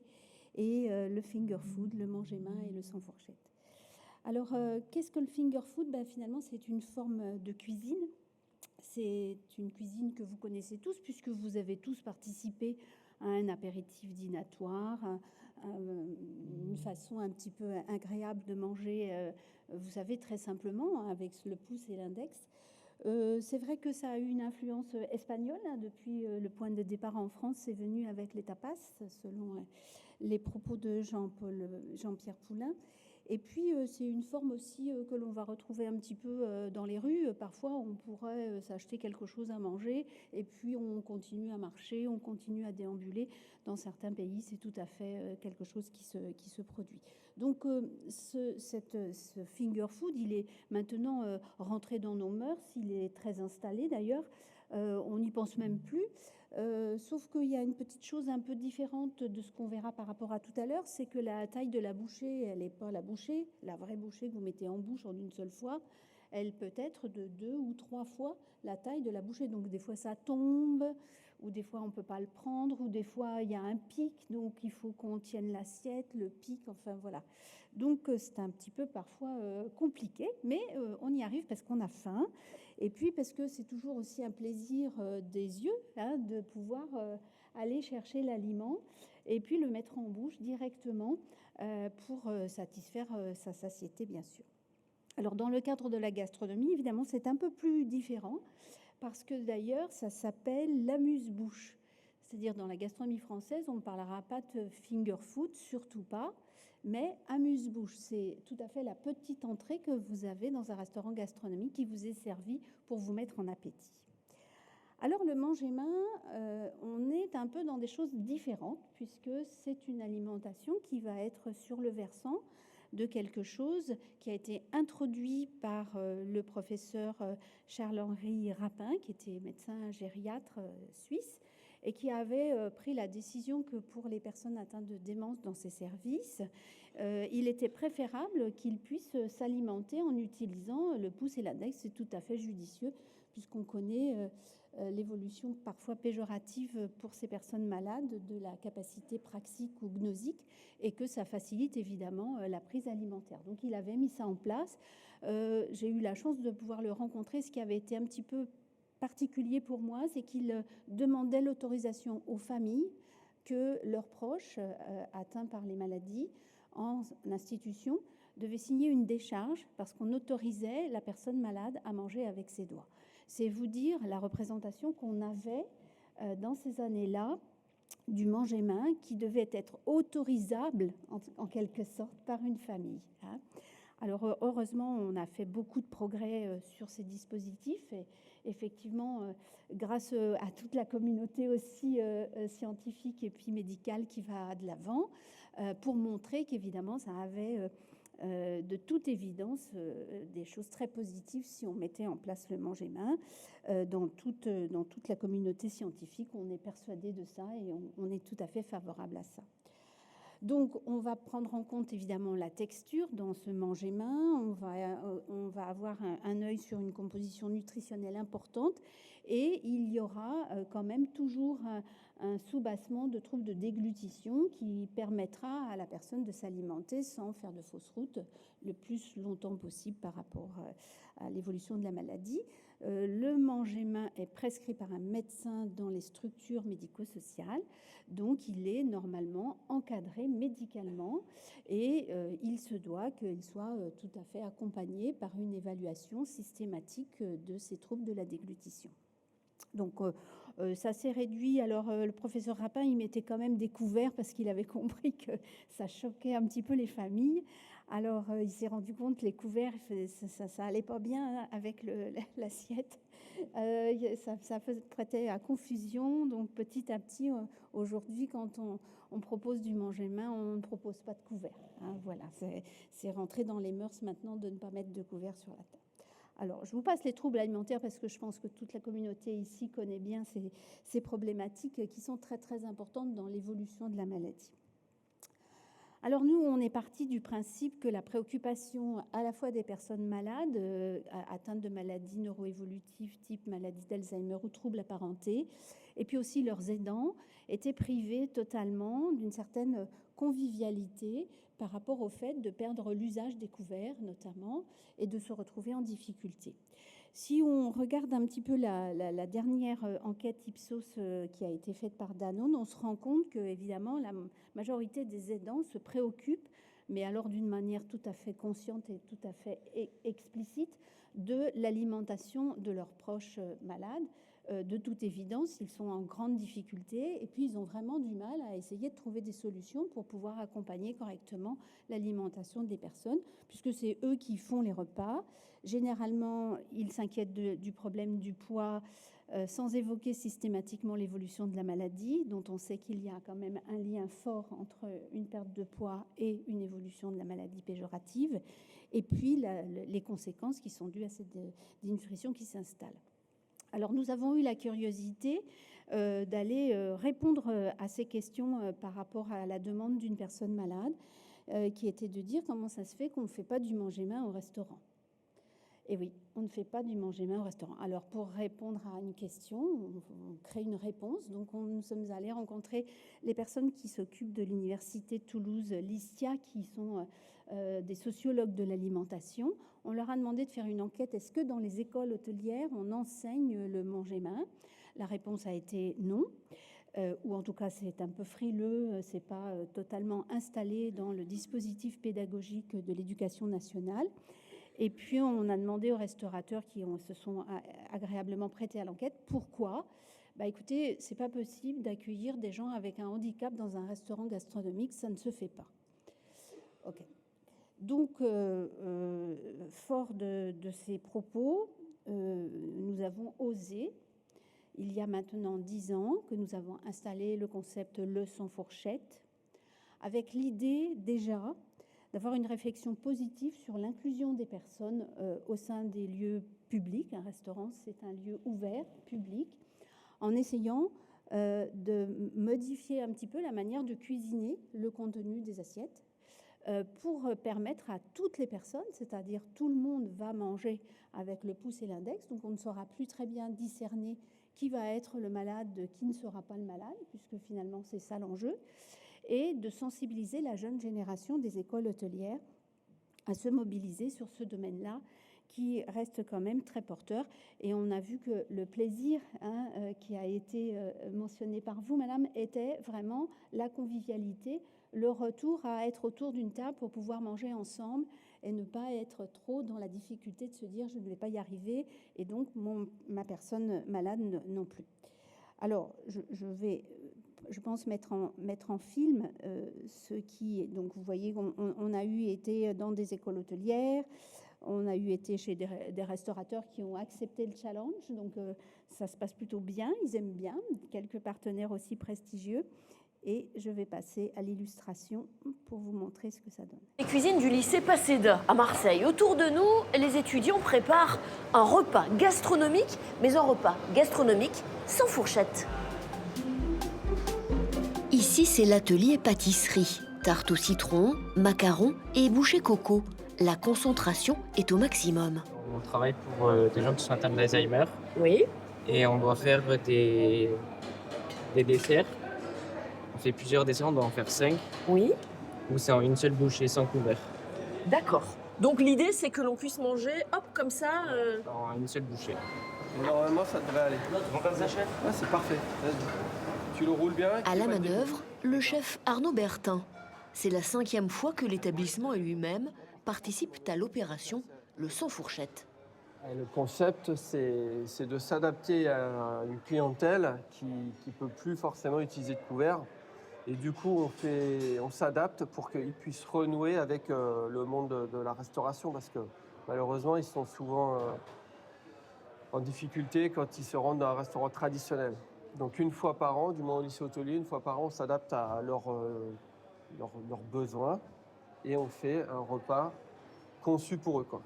et le finger food, le manger main et le sans fourchette. Alors, qu'est-ce que le finger food ? Finalement, c'est une forme de cuisine. C'est une cuisine que vous connaissez tous puisque vous avez tous participé à un apéritif dînatoire, une façon un petit peu agréable de manger, vous savez, très simplement, avec le pouce et l'index. C'est vrai que ça a eu une influence espagnole. Depuis le point de départ en France, c'est venu avec les tapas, selon les propos de Jean-Pierre Poulin. Et puis, c'est une forme aussi que l'on va retrouver un petit peu dans les rues. Parfois, on pourrait s'acheter quelque chose à manger et puis on continue à marcher, on continue à déambuler. Dans certains pays, c'est tout à fait quelque chose qui se produit. Donc, ce finger food, il est maintenant rentré dans nos mœurs. Il est très installé d'ailleurs. On n'y pense même plus. Sauf qu'il y a une petite chose un peu différente de ce qu'on verra par rapport à tout à l'heure, c'est que la taille de la bouchée, elle n'est pas la bouchée, la vraie bouchée que vous mettez en bouche en une seule fois, elle peut être de 2 ou 3 fois la taille de la bouchée. Donc des fois ça tombe, ou des fois on ne peut pas le prendre, ou des fois il y a un pic, donc il faut qu'on tienne l'assiette, le pic, enfin voilà. Donc c'est un petit peu parfois compliqué, mais on y arrive parce qu'on a faim, et puis parce que c'est toujours aussi un plaisir des yeux de pouvoir aller chercher l'aliment et puis le mettre en bouche directement pour satisfaire sa satiété, bien sûr. Alors, dans le cadre de la gastronomie, évidemment, c'est un peu plus différent parce que d'ailleurs, ça s'appelle l'amuse-bouche. C'est-à-dire dans la gastronomie française, on ne parlera pas de finger food, surtout pas, mais amuse-bouche. C'est tout à fait la petite entrée que vous avez dans un restaurant gastronomique qui vous est servi pour vous mettre en appétit. Alors le manger-main, on est un peu dans des choses différentes puisque c'est une alimentation qui va être sur le versant de quelque chose qui a été introduit par le professeur Charles-Henri Rapin, qui était médecin gériatre suisse, et qui avait pris la décision que pour les personnes atteintes de démence dans ses services, il était préférable qu'ils puissent s'alimenter en utilisant le pouce et l'index. C'est tout à fait judicieux puisqu'on connaît l'évolution parfois péjorative pour ces personnes malades de la capacité praxique ou gnosique et que ça facilite évidemment la prise alimentaire. Donc il avait mis ça en place. J'ai eu la chance de pouvoir le rencontrer. Ce qui avait été un petit peu particulier pour moi, c'est qu'il demandait l'autorisation aux familles que leurs proches atteints par les maladies en institution devaient signer une décharge parce qu'on autorisait la personne malade à manger avec ses doigts. C'est vous dire la représentation qu'on avait dans ces années-là du manger-main qui devait être autorisable en quelque sorte par une famille. Alors heureusement, on a fait beaucoup de progrès sur ces dispositifs et effectivement, grâce à toute la communauté aussi scientifique et puis médicale qui va de l'avant, pour montrer qu'évidemment, ça avait de toute évidence des choses très positives si on mettait en place le manger-main. Dans toute la communauté scientifique, on est persuadé de ça et on est tout à fait favorable à ça. Donc, on va prendre en compte évidemment la texture dans ce manger-main. On va avoir un œil sur une composition nutritionnelle importante et il y aura quand même toujours un soubassement de troubles de déglutition qui permettra à la personne de s'alimenter sans faire de fausse route le plus longtemps possible par rapport à l'évolution de la maladie. Le manger-main est prescrit par un médecin dans les structures médico-sociales, donc il est normalement encadré médicalement et il se doit qu'il soit tout à fait accompagné par une évaluation systématique de ces troubles de la déglutition. Donc ça s'est réduit. Alors le professeur Rapin, il mettait quand même des couverts parce qu'il avait compris que ça choquait un petit peu les familles. Alors il s'est rendu compte que les couverts, ça allait pas bien avec l'assiette. Ça prêtait à confusion. Donc petit à petit, aujourd'hui, quand on propose du manger-main, on ne propose pas de couverts. Voilà, c'est rentré dans les mœurs maintenant de ne pas mettre de couverts sur la table. Alors, je vous passe les troubles alimentaires parce que je pense que toute la communauté ici connaît bien ces problématiques qui sont très, très importantes dans l'évolution de la maladie. Alors, nous, on est parti du principe que la préoccupation à la fois des personnes malades atteintes de maladies neuroévolutives type maladie d'Alzheimer ou troubles apparentés, et puis aussi leurs aidants, étaient privés totalement d'une certaine convivialité par rapport au fait de perdre l'usage des couverts notamment et de se retrouver en difficulté. Si on regarde un petit peu la dernière enquête Ipsos qui a été faite par Danone, on se rend compte que évidemment la majorité des aidants se préoccupent, mais alors d'une manière tout à fait consciente et tout à fait explicite, de l'alimentation de leurs proches malades. De toute évidence, ils sont en grande difficulté et puis ils ont vraiment du mal à essayer de trouver des solutions pour pouvoir accompagner correctement l'alimentation des personnes, puisque c'est eux qui font les repas. Généralement, ils s'inquiètent du problème du poids sans évoquer systématiquement l'évolution de la maladie, dont on sait qu'il y a quand même un lien fort entre une perte de poids et une évolution de la maladie péjorative, et puis les conséquences qui sont dues à cette dénutrition qui s'installe. Alors, nous avons eu la curiosité d'aller répondre à ces questions par rapport à la demande d'une personne malade, qui était de dire comment ça se fait qu'on ne fait pas du manger-main au restaurant. Et oui, on ne fait pas du manger-main au restaurant. Alors, pour répondre à une question, on crée une réponse. Donc, nous sommes allés rencontrer les personnes qui s'occupent de l'université Toulouse, l'ISTIA, qui sont des sociologues de l'alimentation. On leur a demandé de faire une enquête. Est-ce que dans les écoles hôtelières, on enseigne le manger-main ? La réponse a été non. Ou en tout cas, c'est un peu frileux. C'est pas totalement installé dans le dispositif pédagogique de l'éducation nationale. Et puis, on a demandé aux restaurateurs qui se sont agréablement prêtés à l'enquête pourquoi. bah écoutez, c'est pas possible d'accueillir des gens avec un handicap dans un restaurant gastronomique, ça ne se fait pas. Ok. Donc, fort de ces propos, nous avons osé, il y a maintenant 10 ans, que nous avons installé le concept Le Sans Fourchette, avec l'idée déjà d'avoir une réflexion positive sur l'inclusion des personnes au sein des lieux publics. Un restaurant, c'est un lieu ouvert, public, en essayant de modifier un petit peu la manière de cuisiner le contenu des assiettes pour permettre à toutes les personnes, c'est-à-dire tout le monde va manger avec le pouce et l'index, donc on ne saura plus très bien discerner qui va être le malade, qui ne sera pas le malade, puisque finalement c'est ça l'enjeu, et de sensibiliser la jeune génération des écoles hôtelières à se mobiliser sur ce domaine-là, qui reste quand même très porteur. Et on a vu que le plaisir qui a été mentionné par vous, madame, était vraiment la convivialité, le retour à être autour d'une table pour pouvoir manger ensemble et ne pas être trop dans la difficulté de se dire je ne vais pas y arriver et donc ma personne malade non plus. Alors, je pense mettre en film ce qui... Donc, vous voyez, on a été dans des écoles hôtelières, on a été chez des restaurateurs qui ont accepté le challenge, donc ça se passe plutôt bien, ils aiment bien, quelques partenaires aussi prestigieux. Et je vais passer à l'illustration pour vous montrer ce que ça donne. Les cuisines du lycée Paseda à Marseille. Autour de nous, les étudiants préparent un repas gastronomique, mais un repas gastronomique sans fourchette. Ici, c'est l'atelier pâtisserie. Tarte au citron, macarons et bouchées coco. La concentration est au maximum. On travaille pour des gens qui sont atteints d'Alzheimer. Oui. Et on doit faire des desserts. On fait plusieurs desserts, on doit en faire 5. Oui. Ou c'est en une seule bouchée, sans couvert. D'accord. Donc l'idée, c'est que l'on puisse manger, hop, comme ça. En une seule bouchée. Normalement, ça devrait aller. Bon comme ça, chef ? Ouais, c'est parfait. Vas-y. Tu le roules bien. À la manœuvre, le chef Arnaud Bertin. C'est la 5e fois que l'établissement et lui-même participent à l'opération Le Sans Fourchette. Le concept, c'est de s'adapter à une clientèle qui ne peut plus forcément utiliser de couvert. Et du coup, on s'adapte pour qu'ils puissent renouer avec le monde de la restauration parce que malheureusement, ils sont souvent en difficulté quand ils se rendent dans un restaurant traditionnel. Donc une fois par an, du moins au lycée hôtelier, une fois par an, on s'adapte à leurs besoins et on fait un repas conçu pour eux, quoi.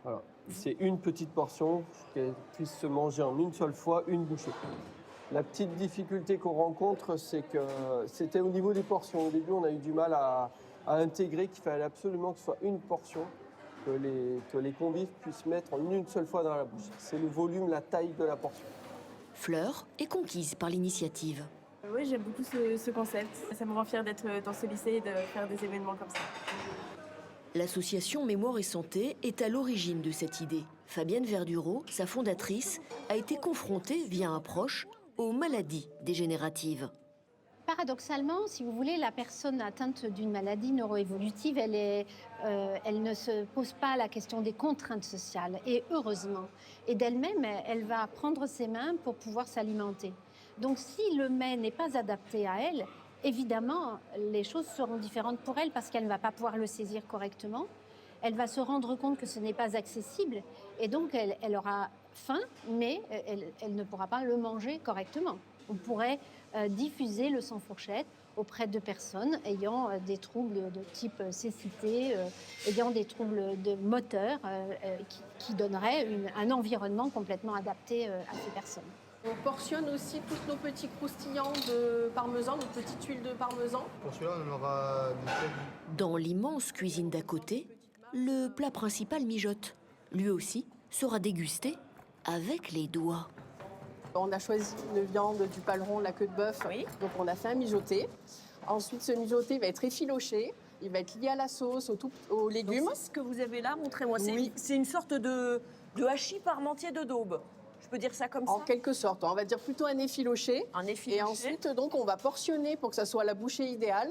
Voilà. C'est une petite portion qu'elle puisse se manger en une seule fois, une bouchée. La petite difficulté qu'on rencontre, c'est que c'était au niveau des portions. Au début, on a eu du mal à intégrer qu'il fallait absolument que ce soit une portion, que les convives puissent mettre en une seule fois dans la bouche. C'est le volume, la taille de la portion. Fleur est conquise par l'initiative. Oui, j'aime beaucoup ce concept. Ça me rend fière d'être dans ce lycée et de faire des événements comme ça. L'association Mémoire et Santé est à l'origine de cette idée. Fabienne Verdureau, sa fondatrice, a été confrontée via un proche aux maladies dégénératives. Paradoxalement, si vous voulez, la personne atteinte d'une maladie neuroévolutive, elle ne se pose pas la question des contraintes sociales, et heureusement. Et d'elle-même, elle va prendre ses mains pour pouvoir s'alimenter. Donc si le mets n'est pas adapté à elle, évidemment, les choses seront différentes pour elle parce qu'elle ne va pas pouvoir le saisir correctement. Elle va se rendre compte que ce n'est pas accessible et donc elle aura faim, mais elle ne pourra pas le manger correctement. On pourrait diffuser le sans fourchette auprès de personnes ayant des troubles de type cécité, ayant des troubles de moteur qui donneraient un environnement complètement adapté à ces personnes. On portionne aussi tous nos petits croustillants de parmesan, nos petites tuiles de parmesan. Pour celui-là, on en aura du... Dans l'immense cuisine d'à côté, le plat principal mijote. Lui aussi sera dégusté avec les doigts. On a choisi une viande, du paleron, la queue de bœuf. Oui. Donc on a fait un mijoté. Ensuite, ce mijoté va être effiloché. Il va être lié à la sauce, aux légumes. Donc, ce que vous avez là, montrez-moi. Oui. C'est une sorte de hachis parmentier de daube. Je peux dire ça comme ça? En quelque sorte. On va dire plutôt un effiloché. Un effiloché. Et ensuite, donc, on va portionner pour que ça soit la bouchée idéale.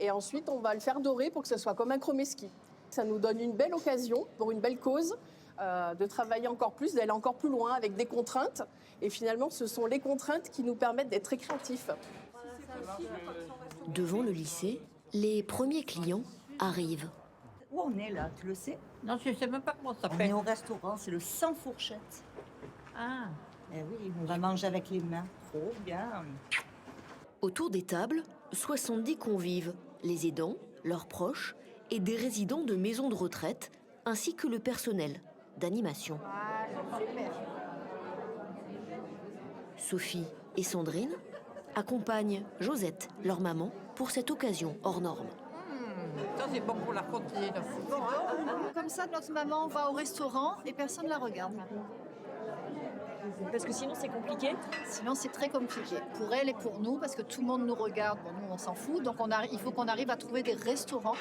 Et ensuite, on va le faire dorer pour que ça soit comme un chromeski. Ça nous donne une belle occasion, pour une belle cause, de travailler encore plus, d'aller encore plus loin avec des contraintes. Et finalement, ce sont les contraintes qui nous permettent d'être très créatifs. Devant le lycée, les premiers clients arrivent. Où on est là, tu le sais? Non, je ne sais même pas comment ça On s'appelle. est au restaurant, c'est le sans fourchette. Ah, Eh oui, on va manger avec les mains. Trop bien. Autour des tables, 70 convives, les aidants, leurs proches et des résidents de maisons de retraite, ainsi que le personnel d'animation. Sophie et Sandrine accompagnent Josette, leur maman, pour cette occasion hors norme. ça c'est bon pour la cantine. Comme ça, notre maman va au restaurant et personne ne la regarde. Parce que sinon c'est compliqué. Sinon c'est très compliqué. Pour elle et pour nous, parce que tout le monde nous regarde, bon, nous on s'en fout. Donc il faut qu'on arrive à trouver des restaurants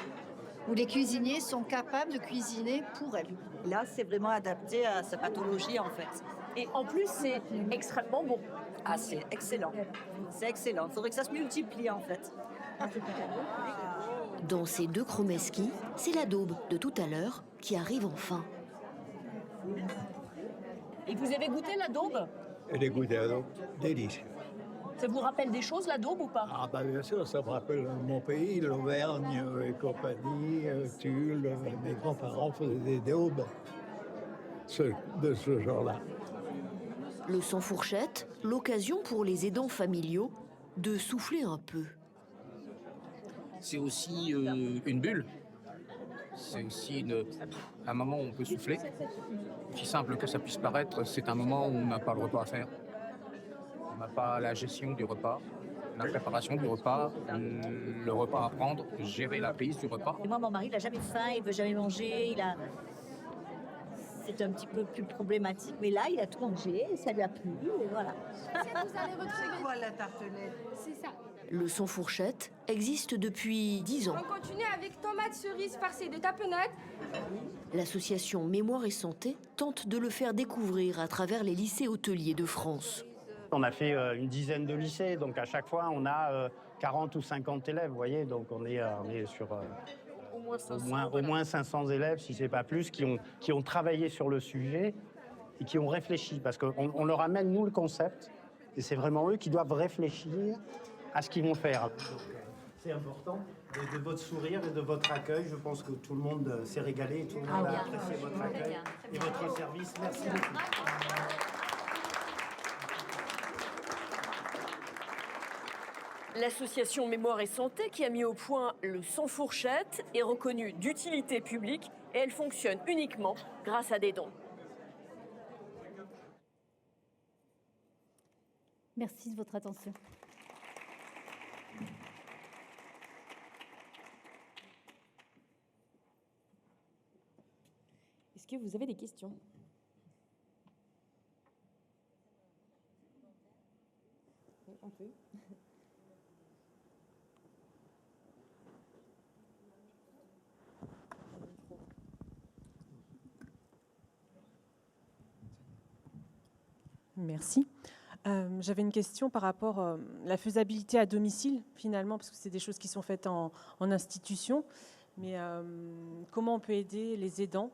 où les cuisiniers sont capables de cuisiner pour elle. Là, c'est vraiment adapté à sa pathologie en fait. Et en plus c'est extrêmement bon. Ah, c'est excellent. C'est excellent. Il faudrait que ça se multiplie en fait. Dans ces deux chromeski, c'est la daube de tout à l'heure qui arrive enfin. Et vous avez goûté la daube? Elle est goûtée à l'eau, délicieux. Ça vous rappelle des choses la daube ou pas? Ah bah bien sûr, ça me rappelle mon pays, l'Auvergne et compagnie, Tulle. Mes grands-parents faisaient des daubes de ce genre-là. Le sans fourchette, l'occasion pour les aidants familiaux de souffler un peu. C'est aussi une bulle. C'est aussi un moment où on peut souffler. Aussi simple que ça puisse paraître, c'est un moment où on n'a pas le repas à faire. On n'a pas la gestion du repas, la préparation du repas, le repas à prendre, gérer la prise du repas. Et moi, mon mari, il n'a jamais faim, il ne veut jamais manger. C'est un petit peu plus problématique. Mais là, il a tout mangé, ça lui a plu, et voilà. Vous allez retrouver quoi la tartelette? C'est ça. Le sans fourchette existe depuis 10 ans. On continue avec tomates cerises farcies de tapenade. L'association Mémoire et Santé tente de le faire découvrir à travers les lycées hôteliers de France. On a fait une dizaine de lycées, donc à chaque fois on a 40 ou 50 élèves, vous voyez, donc on est sur au moins 500 élèves, si ce n'est pas plus, qui ont travaillé sur le sujet et qui ont réfléchi, parce qu'on leur amène, nous, le concept, et c'est vraiment eux qui doivent réfléchir à ce qu'ils vont faire. C'est important, de votre sourire et de votre accueil, je pense que tout le monde s'est régalé, et tout le monde a apprécié votre accueil et votre service. Merci beaucoup. L'association Mémoire et Santé, qui a mis au point le sans fourchette, est reconnue d'utilité publique et elle fonctionne uniquement grâce à des dons. Merci de votre attention. Est-ce que vous avez des questions? Oui, on peut. Merci. J'avais une question par rapport à la faisabilité à domicile, finalement, parce que c'est des choses qui sont faites en institution. Mais comment on peut aider les aidants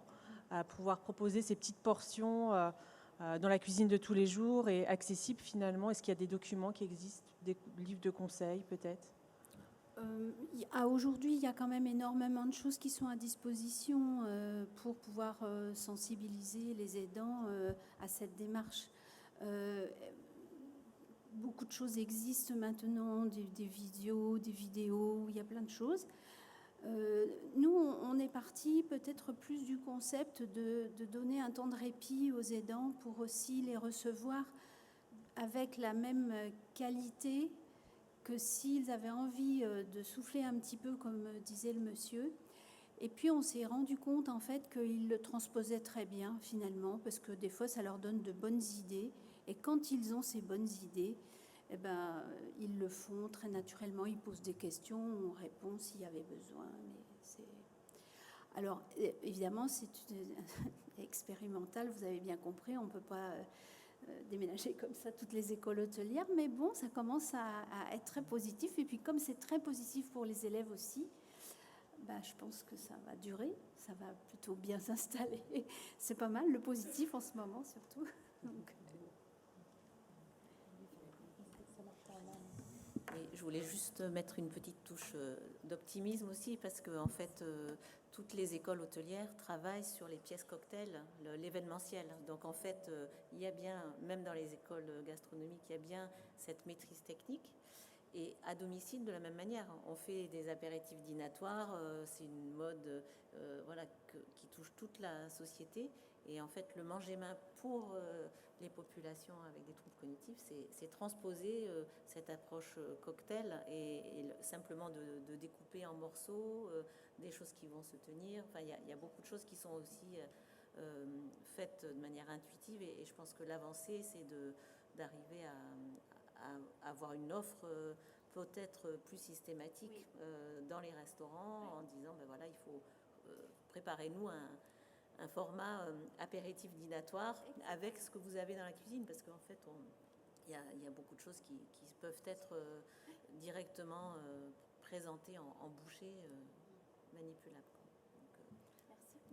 à pouvoir proposer ces petites portions dans la cuisine de tous les jours et accessibles, finalement? Est-ce qu'il y a des documents qui existent, des livres de conseils, peut-être? Aujourd'hui, il y a quand même énormément de choses qui sont à disposition pour pouvoir sensibiliser les aidants à cette démarche. Beaucoup de choses existent maintenant, des vidéos, il y a plein de choses. Nous, on est parti peut-être plus du concept de donner un temps de répit aux aidants pour aussi les recevoir avec la même qualité que s'ils avaient envie de souffler un petit peu, comme disait le monsieur. Et puis on s'est rendu compte en fait qu'ils le transposaient très bien finalement, parce que des fois ça leur donne de bonnes idées. Et quand ils ont ces bonnes idées, eh ben, ils le font très naturellement, ils posent des questions, on répond s'il y avait besoin. Alors évidemment c'est expérimental, vous avez bien compris, on ne peut pas déménager comme ça toutes les écoles hôtelières, mais bon, ça commence à être très positif. Et puis comme c'est très positif pour les élèves aussi, je pense que ça va durer, ça va plutôt bien s'installer. C'est pas mal, le positif en ce moment surtout. Donc, Et je voulais juste mettre une petite touche d'optimisme aussi, parce que en fait, toutes les écoles hôtelières travaillent sur les pièces cocktails, l'événementiel. Donc en fait, il y a bien, même dans les écoles gastronomiques, il y a bien cette maîtrise technique. Et à domicile, de la même manière, on fait des apéritifs dînatoires. C'est une mode, voilà, qui touche toute la société. Et en fait, le manger main pour les populations avec des troubles cognitifs, c'est transposer cette approche cocktail et simplement de découper en morceaux des choses qui vont se tenir. Enfin, il y a beaucoup de choses qui sont aussi faites de manière intuitive. Et je pense que l'avancée, c'est d'arriver à avoir une offre peut-être plus systématique dans les restaurants, en disant, ben voilà, il faut préparez-nous un format apéritif dînatoire avec ce que vous avez dans la cuisine, parce qu'en fait, il y a beaucoup de choses qui peuvent être directement présentées en bouchée manipulable. Donc,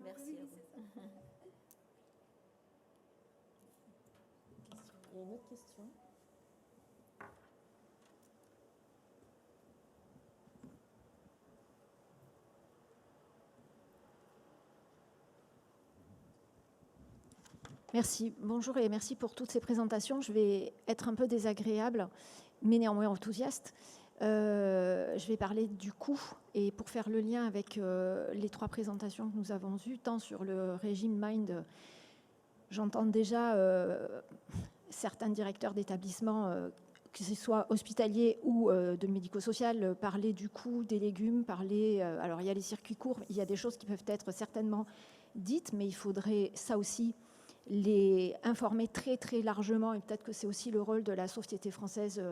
merci à vous. Il y a une autre question. Merci. Bonjour et merci pour toutes ces présentations. Je vais être un peu désagréable, mais néanmoins enthousiaste. Je vais parler du coût et pour faire le lien avec les 3 présentations que nous avons eues, tant sur le régime MIND, j'entends déjà certains directeurs d'établissements, que ce soit hospitalier ou de médico-social, parler du coût des légumes, parler... alors il y a les circuits courts, il y a des choses qui peuvent être certainement dites, mais il faudrait ça aussi les informer très très largement, et peut-être que c'est aussi le rôle de la Société française,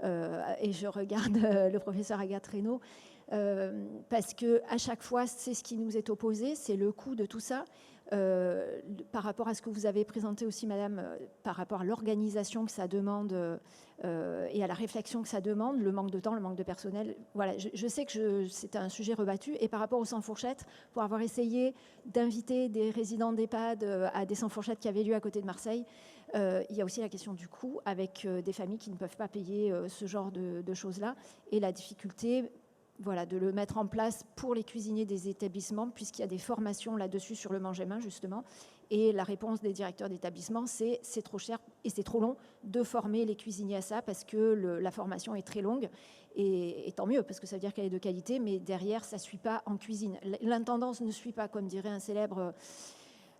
et je regarde le professeur Agathe Reynaud, parce qu'à chaque fois c'est ce qui nous est opposé, c'est le coût de tout ça, par rapport à ce que vous avez présenté aussi madame, par rapport à l'organisation que ça demande et à la réflexion que ça demande, le manque de temps, le manque de personnel. Voilà, je sais que c'est un sujet rebattu, et par rapport aux sans fourchettes, pour avoir essayé d'inviter des résidents d'EHPAD à des sans fourchettes qui avaient lieu à côté de Marseille, il y a aussi la question du coût avec des familles qui ne peuvent pas payer ce genre de choses-là, et la difficulté, voilà, de le mettre en place pour les cuisiniers des établissements, puisqu'il y a des formations là-dessus sur le manger main, justement. Et la réponse des directeurs d'établissement, c'est trop cher et c'est trop long de former les cuisiniers à ça, parce que la formation est très longue. Et tant mieux, parce que ça veut dire qu'elle est de qualité, mais derrière, ça ne suit pas en cuisine. L'intendance ne suit pas, comme dirait un célèbre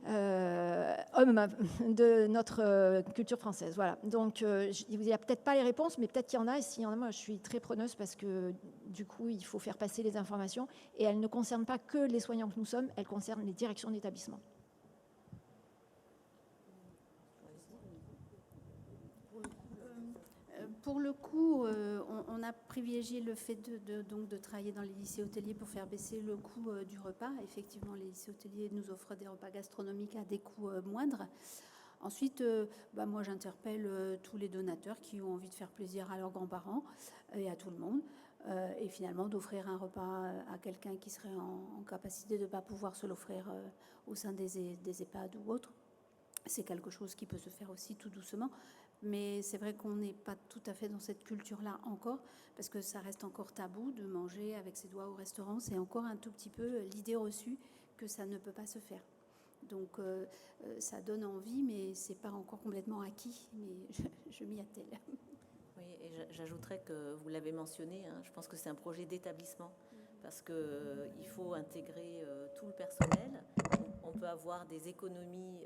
homme de notre culture française. Voilà. Donc, il n'y a peut-être pas les réponses, mais peut-être qu'il y en a. Et s'il y en a, moi, je suis très preneuse, parce que du coup, il faut faire passer les informations. Et elles ne concernent pas que les soignants que nous sommes, elles concernent les directions d'établissement. Pour le coup, on a privilégié le fait de travailler dans les lycées hôteliers pour faire baisser le coût du repas. Effectivement, les lycées hôteliers nous offrent des repas gastronomiques à des coûts moindres. Ensuite, moi, j'interpelle tous les donateurs qui ont envie de faire plaisir à leurs grands-parents et à tout le monde. Et finalement, d'offrir un repas à quelqu'un qui serait en capacité de ne pas pouvoir se l'offrir au sein des EHPAD ou autres. C'est quelque chose qui peut se faire aussi tout doucement. Mais c'est vrai qu'on n'est pas tout à fait dans cette culture-là encore, parce que ça reste encore tabou de manger avec ses doigts au restaurant. C'est encore un tout petit peu l'idée reçue que ça ne peut pas se faire. Donc ça donne envie, mais c'est pas encore complètement acquis. Mais je m'y attelle. Oui, et j'ajouterais que vous l'avez mentionné, hein, je pense que c'est un projet d'établissement, parce qu'il faut intégrer tout le personnel. On peut avoir des économies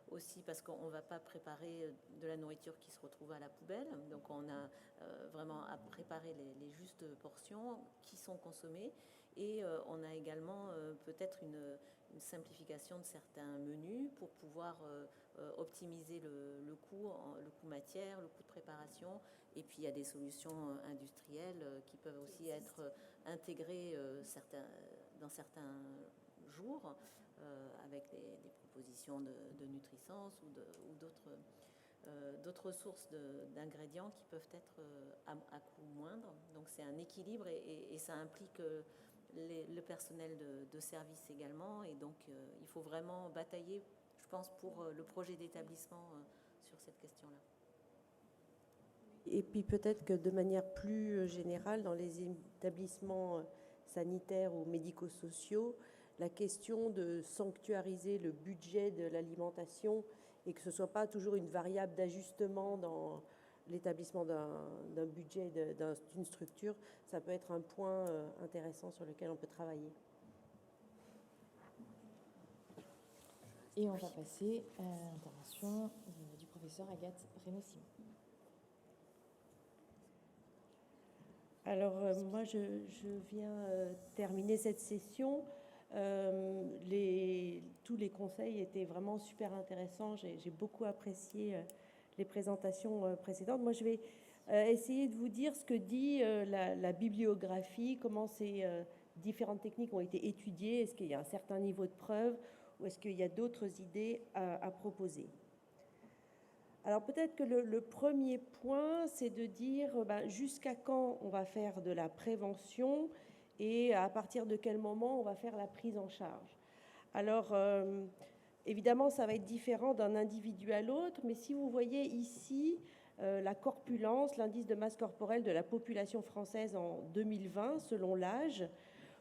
aussi, parce qu'on ne va pas préparer de la nourriture qui se retrouve à la poubelle. Donc on a vraiment à préparer les justes portions qui sont consommées. Et on a également peut-être une simplification de certains menus pour pouvoir optimiser le coût matière, le coût de préparation. Et puis il y a des solutions industrielles qui peuvent aussi être intégrées dans certains jours, avec des propositions de nutrisance ou d'autres sources d'ingrédients qui peuvent être à coût moindre. Donc c'est un équilibre, et ça implique le personnel de service également. Et donc, il faut vraiment batailler, je pense, pour le projet d'établissement sur cette question-là. Et puis peut-être que de manière plus générale, dans les établissements sanitaires ou médico-sociaux, la question de sanctuariser le budget de l'alimentation et que ce ne soit pas toujours une variable d'ajustement dans l'établissement d'un budget d'une structure, ça peut être un point intéressant sur lequel on peut travailler. Et on va passer à l'intervention du professeur Agathe Reynaud-Simon. Alors, moi, je viens terminer cette session. Tous les conseils étaient vraiment super intéressants. J'ai beaucoup apprécié les présentations précédentes. Moi, je vais essayer de vous dire ce que dit la bibliographie, comment ces différentes techniques ont été étudiées, est-ce qu'il y a un certain niveau de preuve ou est-ce qu'il y a d'autres idées à proposer. Alors peut-être que le premier point, c'est de dire jusqu'à quand on va faire de la prévention et à partir de quel moment on va faire la prise en charge. Alors évidemment, ça va être différent d'un individu à l'autre, mais si vous voyez ici la corpulence, l'indice de masse corporelle de la population française en 2020, selon l'âge,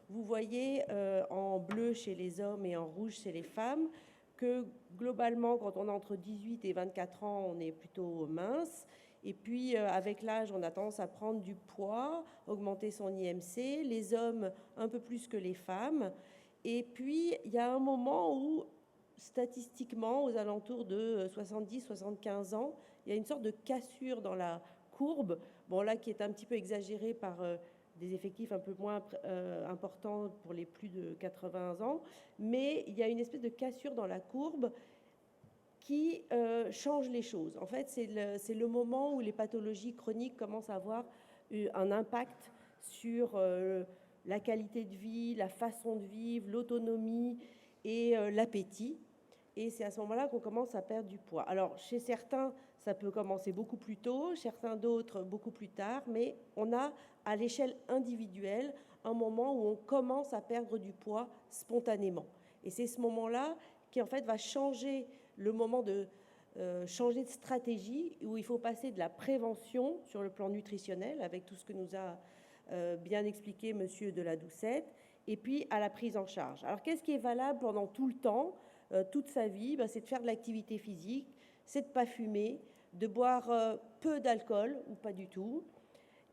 vous voyez en bleu chez les hommes et en rouge chez les femmes, que globalement, quand on est entre 18 et 24 ans, on est plutôt mince. Et puis, avec l'âge, on a tendance à prendre du poids, augmenter son IMC, les hommes un peu plus que les femmes. Et puis, il y a un moment où, statistiquement, aux alentours de 70-75 ans, il y a une sorte de cassure dans la courbe, bon là, qui est un petit peu exagérée par des effectifs un peu moins importants pour les plus de 80 ans, mais il y a une espèce de cassure dans la courbe qui change les choses. En fait, c'est le moment où les pathologies chroniques commencent à avoir un impact sur la qualité de vie, la façon de vivre, l'autonomie et l'appétit. Et c'est à ce moment-là qu'on commence à perdre du poids. Alors, chez certains, ça peut commencer beaucoup plus tôt, chez certains d'autres beaucoup plus tard, mais on a, à l'échelle individuelle, un moment où on commence à perdre du poids spontanément. Et c'est ce moment-là qui, en fait, va changer le moment de changer de stratégie, où il faut passer de la prévention sur le plan nutritionnel, avec tout ce que nous a bien expliqué Monsieur de la Doucette, et puis à la prise en charge. Alors, qu'est-ce qui est valable pendant tout le temps, toute sa vie? C'est de faire de l'activité physique, c'est de ne pas fumer, de boire peu d'alcool ou pas du tout,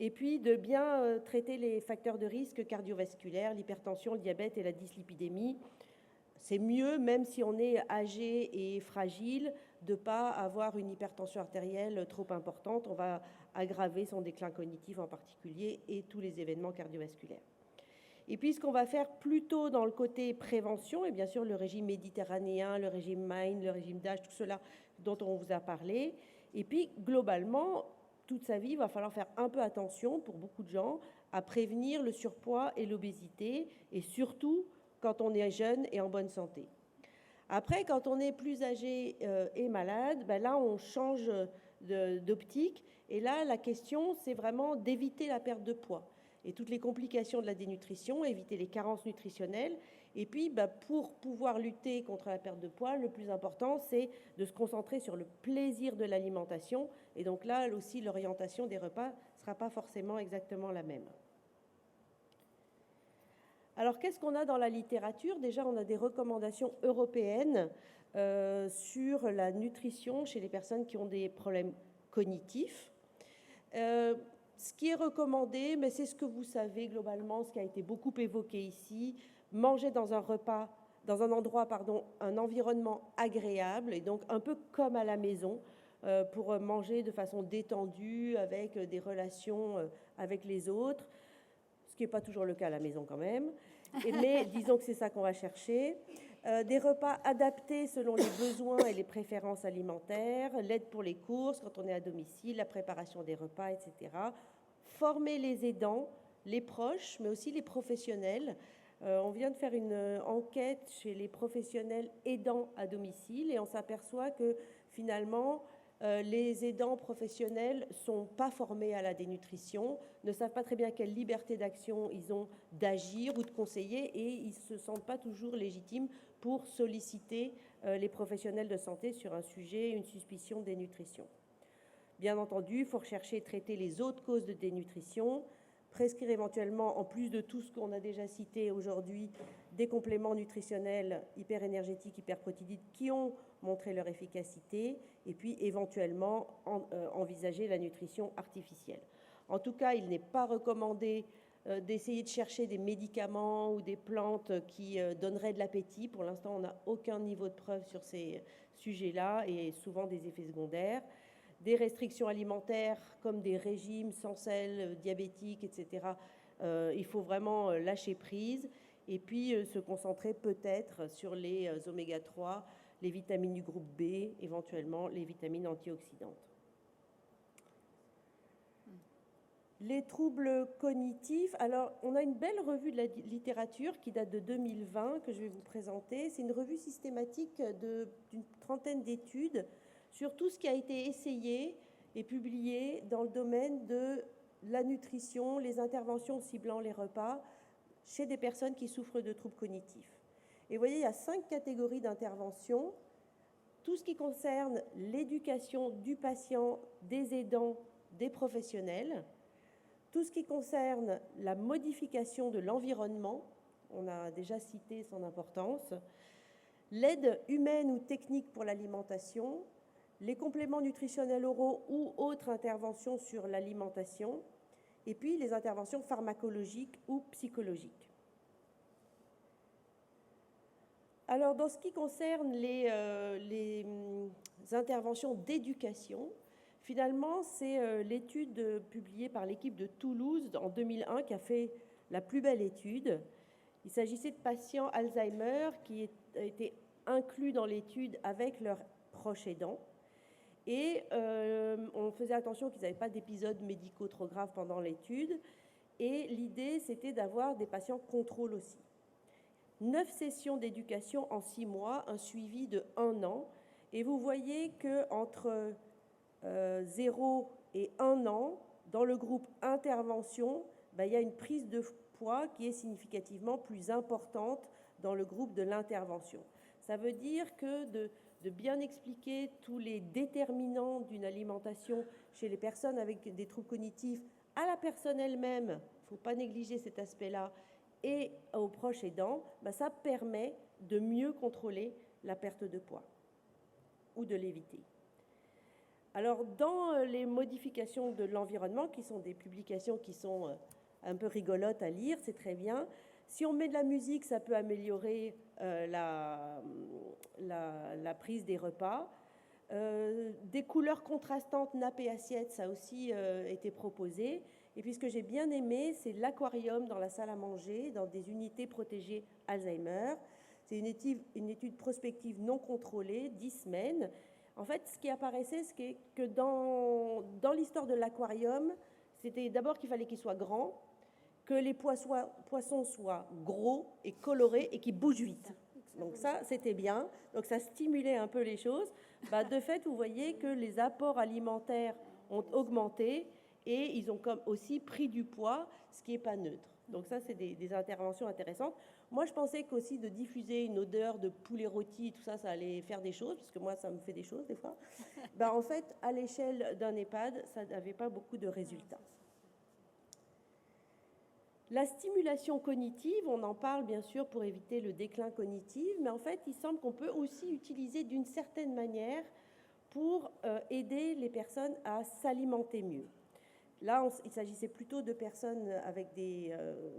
et puis de bien traiter les facteurs de risque cardiovasculaires, l'hypertension, le diabète et la dyslipidémie. C'est mieux, même si on est âgé et fragile, de ne pas avoir une hypertension artérielle trop importante. On va aggraver son déclin cognitif en particulier et tous les événements cardiovasculaires. Et puis, ce qu'on va faire plutôt dans le côté prévention, et bien sûr le régime méditerranéen, le régime MIND, le régime DASH, tout cela dont on vous a parlé. Et puis, globalement, toute sa vie, il va falloir faire un peu attention, pour beaucoup de gens, à prévenir le surpoids et l'obésité, et surtout quand on est jeune et en bonne santé. Après, quand on est plus âgé et malade, là, on change d'optique. Et là, la question, c'est vraiment d'éviter la perte de poids et toutes les complications de la dénutrition, éviter les carences nutritionnelles. Et puis, pour pouvoir lutter contre la perte de poids, le plus important, c'est de se concentrer sur le plaisir de l'alimentation. Et donc là aussi, l'orientation des repas ne sera pas forcément exactement la même. Alors, qu'est-ce qu'on a dans la littérature? Déjà, on a des recommandations européennes sur la nutrition chez les personnes qui ont des problèmes cognitifs. Ce qui est recommandé, mais c'est ce que vous savez globalement, ce qui a été beaucoup évoqué ici, manger dans un endroit, un environnement agréable, et donc un peu comme à la maison, pour manger de façon détendue, avec des relations avec les autres, ce qui n'est pas toujours le cas à la maison quand même, mais disons que c'est ça qu'on va chercher. Des repas adaptés selon les besoins et les préférences alimentaires, l'aide pour les courses quand on est à domicile, la préparation des repas, etc. Former les aidants, les proches, mais aussi les professionnels. On vient de faire une enquête chez les professionnels aidants à domicile et on s'aperçoit que finalement, Les aidants professionnels ne sont pas formés à la dénutrition, ne savent pas très bien quelle liberté d'action ils ont d'agir ou de conseiller, et ils ne se sentent pas toujours légitimes pour solliciter les professionnels de santé sur un sujet, une suspicion de dénutrition. Bien entendu, il faut rechercher et traiter les autres causes de dénutrition, prescrire éventuellement, en plus de tout ce qu'on a déjà cité aujourd'hui, des compléments nutritionnels hyperénergétiques, hyperprotidiques qui ont montré leur efficacité, et puis éventuellement envisager la nutrition artificielle. En tout cas, il n'est pas recommandé d'essayer de chercher des médicaments ou des plantes qui donneraient de l'appétit. Pour l'instant, on n'a aucun niveau de preuve sur ces sujets-là et souvent des effets secondaires. Des restrictions alimentaires comme des régimes sans sel, diabétiques, etc. Il faut vraiment lâcher prise et puis se concentrer peut-être sur les oméga 3, les vitamines du groupe B, éventuellement les vitamines antioxydantes. Les troubles cognitifs, alors on a une belle revue de la littérature qui date de 2020 que je vais vous présenter. C'est une revue systématique d'une trentaine d'études sur tout ce qui a été essayé et publié dans le domaine de la nutrition, les interventions ciblant les repas chez des personnes qui souffrent de troubles cognitifs. Et vous voyez, il y a 5 catégories d'interventions. Tout ce qui concerne l'éducation du patient, des aidants, des professionnels. Tout ce qui concerne la modification de l'environnement, on a déjà cité son importance. L'aide humaine ou technique pour l'alimentation. Les compléments nutritionnels oraux ou autres interventions sur l'alimentation. Et puis les interventions pharmacologiques ou psychologiques. Alors, dans ce qui concerne les interventions d'éducation, finalement, c'est l'étude publiée par l'équipe de Toulouse en 2001 qui a fait la plus belle étude. Il s'agissait de patients Alzheimer qui étaient inclus dans l'étude avec leurs proches aidants. Et on faisait attention qu'ils n'avaient pas d'épisodes médicaux trop graves pendant l'étude. Et l'idée, c'était d'avoir des patients contrôle aussi. 9 sessions d'éducation en 6 mois, un suivi de 1 an. Et vous voyez qu'entre 0 et 1 an, dans le groupe intervention, il y a une prise de poids qui est significativement plus importante dans le groupe de l'intervention. Ça veut dire que de bien expliquer tous les déterminants d'une alimentation chez les personnes avec des troubles cognitifs à la personne elle-même, il ne faut pas négliger cet aspect-là, et aux proches aidants, ça permet de mieux contrôler la perte de poids ou de l'éviter. Alors, dans les modifications de l'environnement, qui sont des publications qui sont un peu rigolotes à lire, c'est très bien. Si on met de la musique, ça peut améliorer la prise des repas. Des couleurs contrastantes, nappes et assiettes, ça a aussi été proposé. Et puis ce que j'ai bien aimé, c'est l'aquarium dans la salle à manger, dans des unités protégées Alzheimer. C'est une étude prospective non contrôlée, 10 semaines. En fait, ce qui apparaissait, c'est que dans l'histoire de l'aquarium, c'était d'abord qu'il fallait qu'il soit grand, que les poissons soient gros et colorés et qu'ils bougent vite. Donc ça, c'était bien. Donc ça stimulait un peu les choses. De fait, vous voyez que les apports alimentaires ont augmenté et ils ont comme aussi pris du poids, ce qui n'est pas neutre. Donc ça, c'est des interventions intéressantes. Moi, je pensais qu'aussi de diffuser une odeur de poulet rôti, tout ça, ça allait faire des choses, parce que moi, ça me fait des choses des fois. En fait, à l'échelle d'un EHPAD, ça n'avait pas beaucoup de résultats. La stimulation cognitive, on en parle bien sûr pour éviter le déclin cognitif, mais en fait, il semble qu'on peut aussi utiliser d'une certaine manière pour aider les personnes à s'alimenter mieux. Là, il s'agissait plutôt de personnes avec des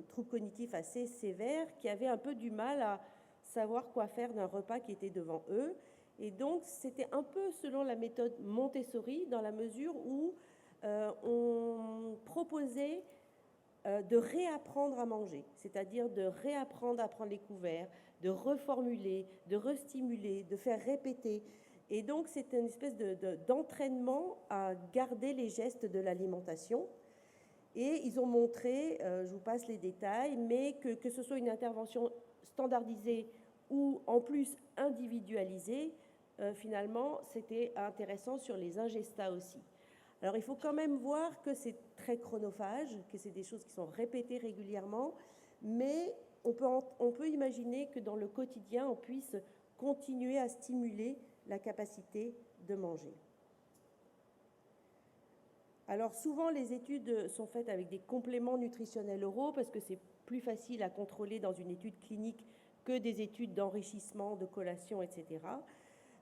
troubles cognitifs assez sévères qui avaient un peu du mal à savoir quoi faire d'un repas qui était devant eux. Et donc, c'était un peu selon la méthode Montessori, dans la mesure où on proposait de réapprendre à manger, c'est-à-dire de réapprendre à prendre les couverts, de reformuler, de restimuler, de faire répéter. Et donc, c'est une espèce d'entraînement à garder les gestes de l'alimentation. Et ils ont montré, je vous passe les détails, mais que ce soit une intervention standardisée ou en plus individualisée, finalement, c'était intéressant sur les ingestats aussi. Alors, il faut quand même voir que c'est très chronophage, que c'est des choses qui sont répétées régulièrement, mais on peut imaginer que dans le quotidien, on puisse continuer à stimuler la capacité de manger. Alors, souvent, les études sont faites avec des compléments nutritionnels oraux parce que c'est plus facile à contrôler dans une étude clinique que des études d'enrichissement, de collation, etc.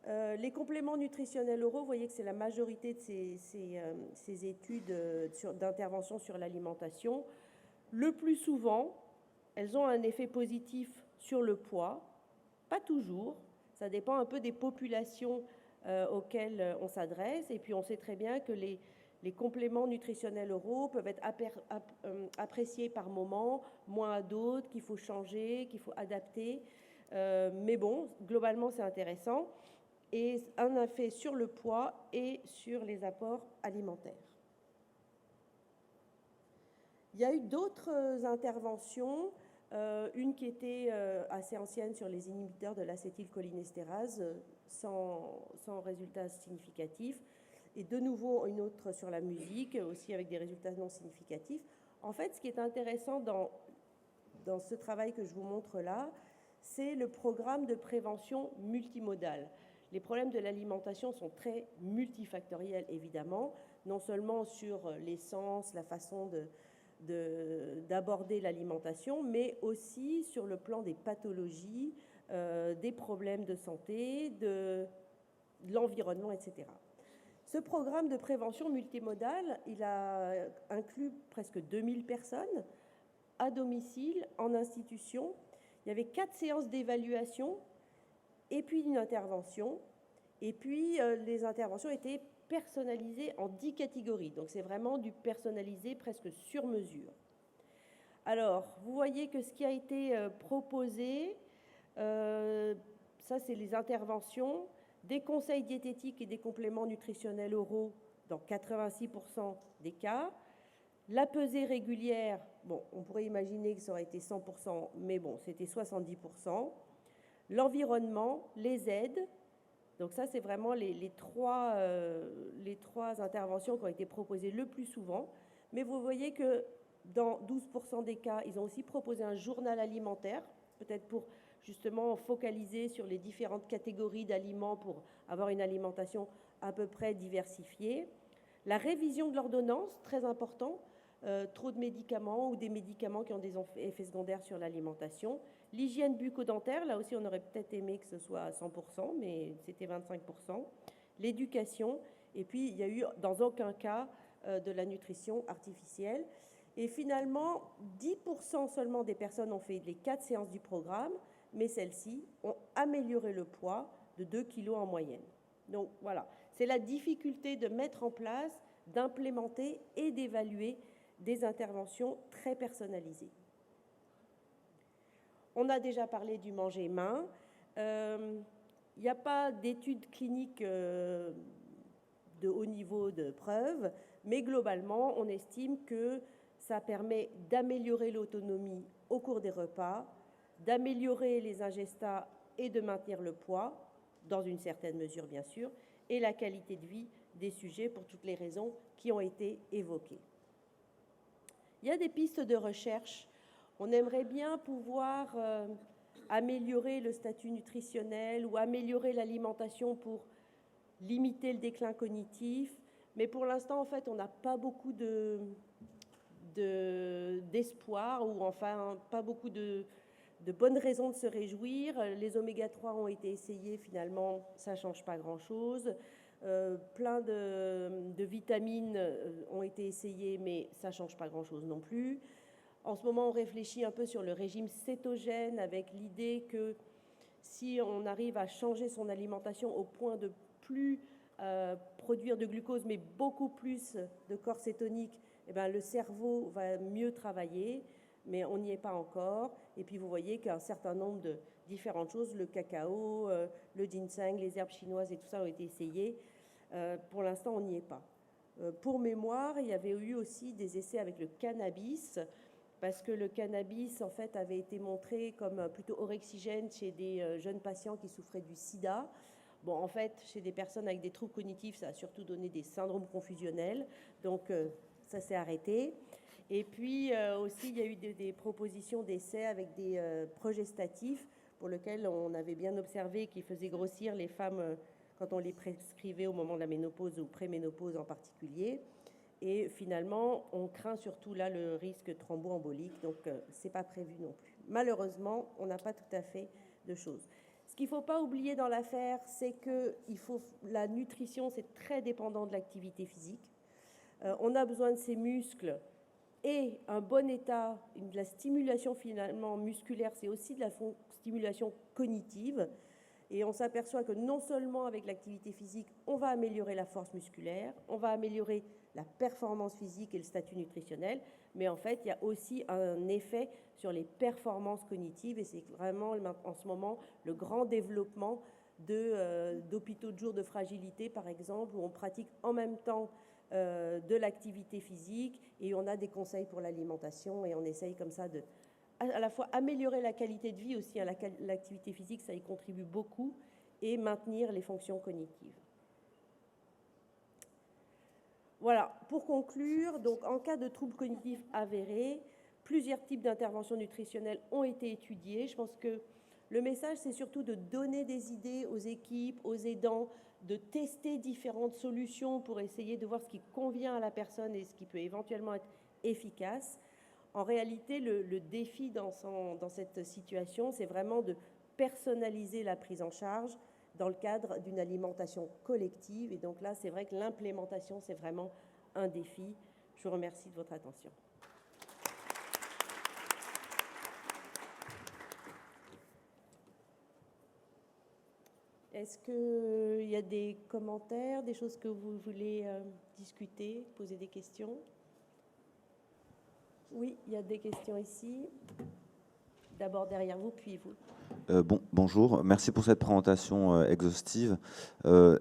Les compléments nutritionnels oraux, vous voyez que c'est la majorité de ces études d'intervention sur l'alimentation. Le plus souvent, elles ont un effet positif sur le poids, pas toujours, ça dépend un peu des populations auxquelles on s'adresse, et puis on sait très bien que les compléments nutritionnels oraux peuvent être appréciés par moment, moins à d'autres, qu'il faut changer, qu'il faut adapter, mais bon, globalement c'est intéressant, et un effet sur le poids et sur les apports alimentaires. Il y a eu d'autres interventions, une qui était assez ancienne sur les inhibiteurs de l'acétylcholinestérase, sans résultats significatifs, et de nouveau une autre sur la musique, aussi avec des résultats non significatifs. En fait, ce qui est intéressant dans ce travail que je vous montre là, c'est le programme de prévention multimodale. Les problèmes de l'alimentation sont très multifactoriels, évidemment, non seulement sur l'essence, la façon d'aborder l'alimentation, mais aussi sur le plan des pathologies, des problèmes de santé, de l'environnement, etc. Ce programme de prévention multimodale, il a inclus presque 2000 personnes à domicile, en institution. Il y avait 4 séances d'évaluation et puis une intervention. Et puis, les interventions étaient personnalisées en 10 catégories. Donc, c'est vraiment du personnalisé presque sur mesure. Alors, vous voyez que ce qui a été proposé, ça, c'est les interventions, des conseils diététiques et des compléments nutritionnels oraux dans 86% des cas. La pesée régulière, bon, on pourrait imaginer que ça aurait été 100%, mais bon, c'était 70%. L'environnement, les aides, donc ça, c'est vraiment les trois interventions qui ont été proposées le plus souvent. Mais vous voyez que dans 12% des cas, ils ont aussi proposé un journal alimentaire, peut-être pour justement focaliser sur les différentes catégories d'aliments pour avoir une alimentation à peu près diversifiée. La révision de l'ordonnance, très important, trop de médicaments ou des médicaments qui ont des effets secondaires sur l'alimentation. L'hygiène bucco-dentaire, là aussi on aurait peut-être aimé que ce soit à 100%, mais c'était 25%. L'éducation, et puis il n'y a eu dans aucun cas de la nutrition artificielle. Et finalement, 10% seulement des personnes ont fait les 4 séances du programme, mais celles-ci ont amélioré le poids de 2 kg en moyenne. Donc voilà, c'est la difficulté de mettre en place, d'implémenter et d'évaluer des interventions très personnalisées. On a déjà parlé du manger main. Il n'y a pas d'études cliniques de haut niveau de preuve, mais globalement, on estime que ça permet d'améliorer l'autonomie au cours des repas, d'améliorer les ingestats et de maintenir le poids, dans une certaine mesure bien sûr, et la qualité de vie des sujets pour toutes les raisons qui ont été évoquées. Il y a des pistes de recherche. On aimerait bien pouvoir améliorer le statut nutritionnel ou améliorer l'alimentation pour limiter le déclin cognitif, mais pour l'instant, en fait, on n'a pas beaucoup d'espoir ou enfin pas beaucoup de bonnes raisons de se réjouir. Les oméga-3 ont été essayés, finalement, ça ne change pas grand-chose. Plein de vitamines ont été essayées, mais ça ne change pas grand-chose non plus. En ce moment, on réfléchit un peu sur le régime cétogène avec l'idée que si on arrive à changer son alimentation au point de plus produire de glucose, mais beaucoup plus de corps cétonique, eh bien, le cerveau va mieux travailler, mais on n'y est pas encore. Et puis vous voyez qu'un certain nombre de différentes choses, le cacao, le ginseng, les herbes chinoises et tout ça ont été essayés. Pour l'instant, on n'y est pas. Pour mémoire, il y avait eu aussi des essais avec le cannabis, parce que le cannabis, en fait, avait été montré comme plutôt orexigène chez des jeunes patients qui souffraient du sida. Bon, en fait, chez des personnes avec des troubles cognitifs, ça a surtout donné des syndromes confusionnels. Donc, ça s'est arrêté. Et puis, aussi, il y a eu des propositions d'essais avec des progestatifs pour lesquels on avait bien observé qu'ils faisaient grossir les femmes quand on les prescrivait au moment de la ménopause ou préménopause en particulier. Et finalement, on craint surtout là le risque thromboembolique. Donc, ce n'est pas prévu non plus. Malheureusement, on n'a pas tout à fait de choses. Ce qu'il ne faut pas oublier dans l'affaire, c'est que la nutrition, c'est très dépendant de l'activité physique. On a besoin de ces muscles et un bon état, de la stimulation finalement musculaire, c'est aussi de la stimulation cognitive. Et on s'aperçoit que non seulement avec l'activité physique, on va améliorer la force musculaire, on va améliorer la performance physique et le statut nutritionnel, mais en fait, il y a aussi un effet sur les performances cognitives, et c'est vraiment en ce moment le grand développement d'hôpitaux de jour de fragilité, par exemple, où on pratique en même temps de l'activité physique, et on a des conseils pour l'alimentation, et on essaye comme ça de à la fois améliorer la qualité de vie aussi, l'activité physique, ça y contribue beaucoup, et maintenir les fonctions cognitives. Voilà, pour conclure, donc en cas de troubles cognitifs avérés, plusieurs types d'interventions nutritionnelles ont été étudiées. Je pense que le message, c'est surtout de donner des idées aux équipes, aux aidants, de tester différentes solutions pour essayer de voir ce qui convient à la personne et ce qui peut éventuellement être efficace. En réalité, le défi dans cette situation, c'est vraiment de personnaliser la prise en charge dans le cadre d'une alimentation collective. Et donc là, c'est vrai que l'implémentation, c'est vraiment un défi. Je vous remercie de votre attention. Est-ce qu'il y a des commentaires, des choses que vous voulez discuter, poser des questions ? Oui, il y a des questions ici. D'abord derrière vous, puis vous. Bonjour, merci pour cette présentation exhaustive.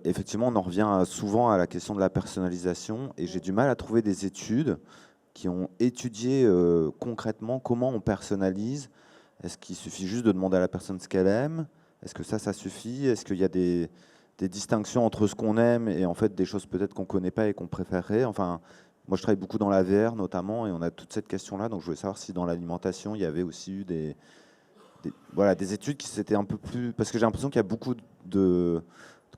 Effectivement, on en revient souvent à la question de la personnalisation, et j'ai du mal à trouver des études qui ont étudié concrètement comment on personnalise. Est-ce qu'il suffit juste de demander à la personne ce qu'elle aime ? Est-ce que ça suffit ? Est-ce qu'il y a des distinctions entre ce qu'on aime et en fait des choses peut-être qu'on ne connaît pas et qu'on préférerait ? Enfin, moi, je travaille beaucoup dans la VR notamment, et on a toute cette question-là. Donc, je voulais savoir si dans l'alimentation, il y avait aussi eu des études qui s'étaient un peu plus... Parce que j'ai l'impression qu'il y a beaucoup de...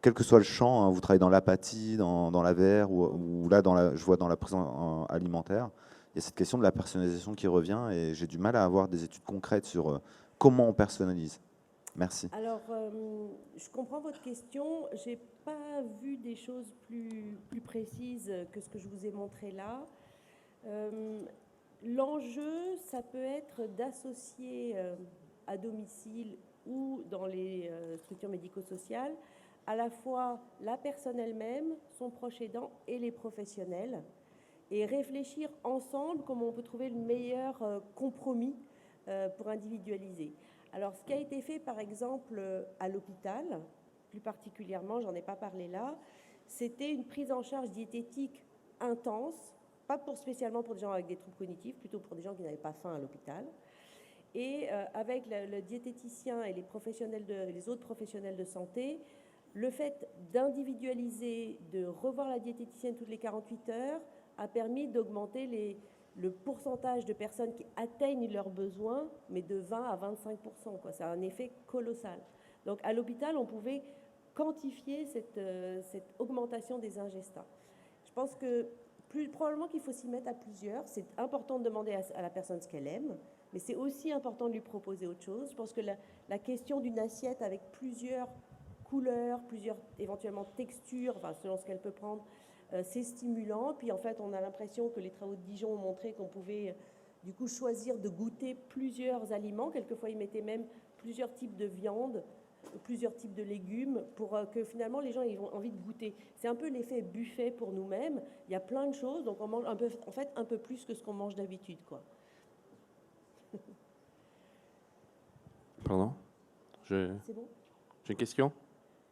Quel que soit le champ, hein, vous travaillez dans l'apathie, dans la VR, ou là, je vois dans la prison alimentaire, il y a cette question de la personnalisation qui revient, et j'ai du mal à avoir des études concrètes sur comment on personnalise. Merci. Alors, je comprends votre question. Je n'ai pas vu des choses plus précises que ce que je vous ai montré là. L'enjeu, ça peut être d'associer à domicile ou dans les structures médico-sociales à la fois la personne elle-même, son proche aidant et les professionnels, et réfléchir ensemble comment on peut trouver le meilleur compromis pour individualiser. Alors, ce qui a été fait, par exemple, à l'hôpital, plus particulièrement, j'en ai pas parlé là, c'était une prise en charge diététique intense, pas spécialement pour des gens avec des troubles cognitifs, plutôt pour des gens qui n'avaient pas faim à l'hôpital. Et avec le diététicien et les autres professionnels de santé, le fait d'individualiser, de revoir la diététicienne toutes les 48 heures, a permis d'augmenter le pourcentage de personnes qui atteignent leurs besoins, mais de 20 à 25%. C'est un effet colossal. Donc à l'hôpital, on pouvait quantifier cette augmentation des ingestats. Je pense que probablement qu'il faut s'y mettre à plusieurs. C'est important de demander à la personne ce qu'elle aime, mais c'est aussi important de lui proposer autre chose. Je pense que la question d'une assiette avec plusieurs couleurs, plusieurs éventuellement textures, enfin, selon ce qu'elle peut prendre, c'est stimulant. Puis en fait, on a l'impression que les travaux de Dijon ont montré qu'on pouvait du coup choisir de goûter plusieurs aliments. Quelquefois, ils mettaient même plusieurs types de viande, plusieurs types de légumes pour que finalement les gens aient envie de goûter. C'est un peu l'effet buffet pour nous-mêmes. Il y a plein de choses, donc on mange un peu plus que ce qu'on mange d'habitude, quoi. Pardon, C'est bon ? j'ai une question.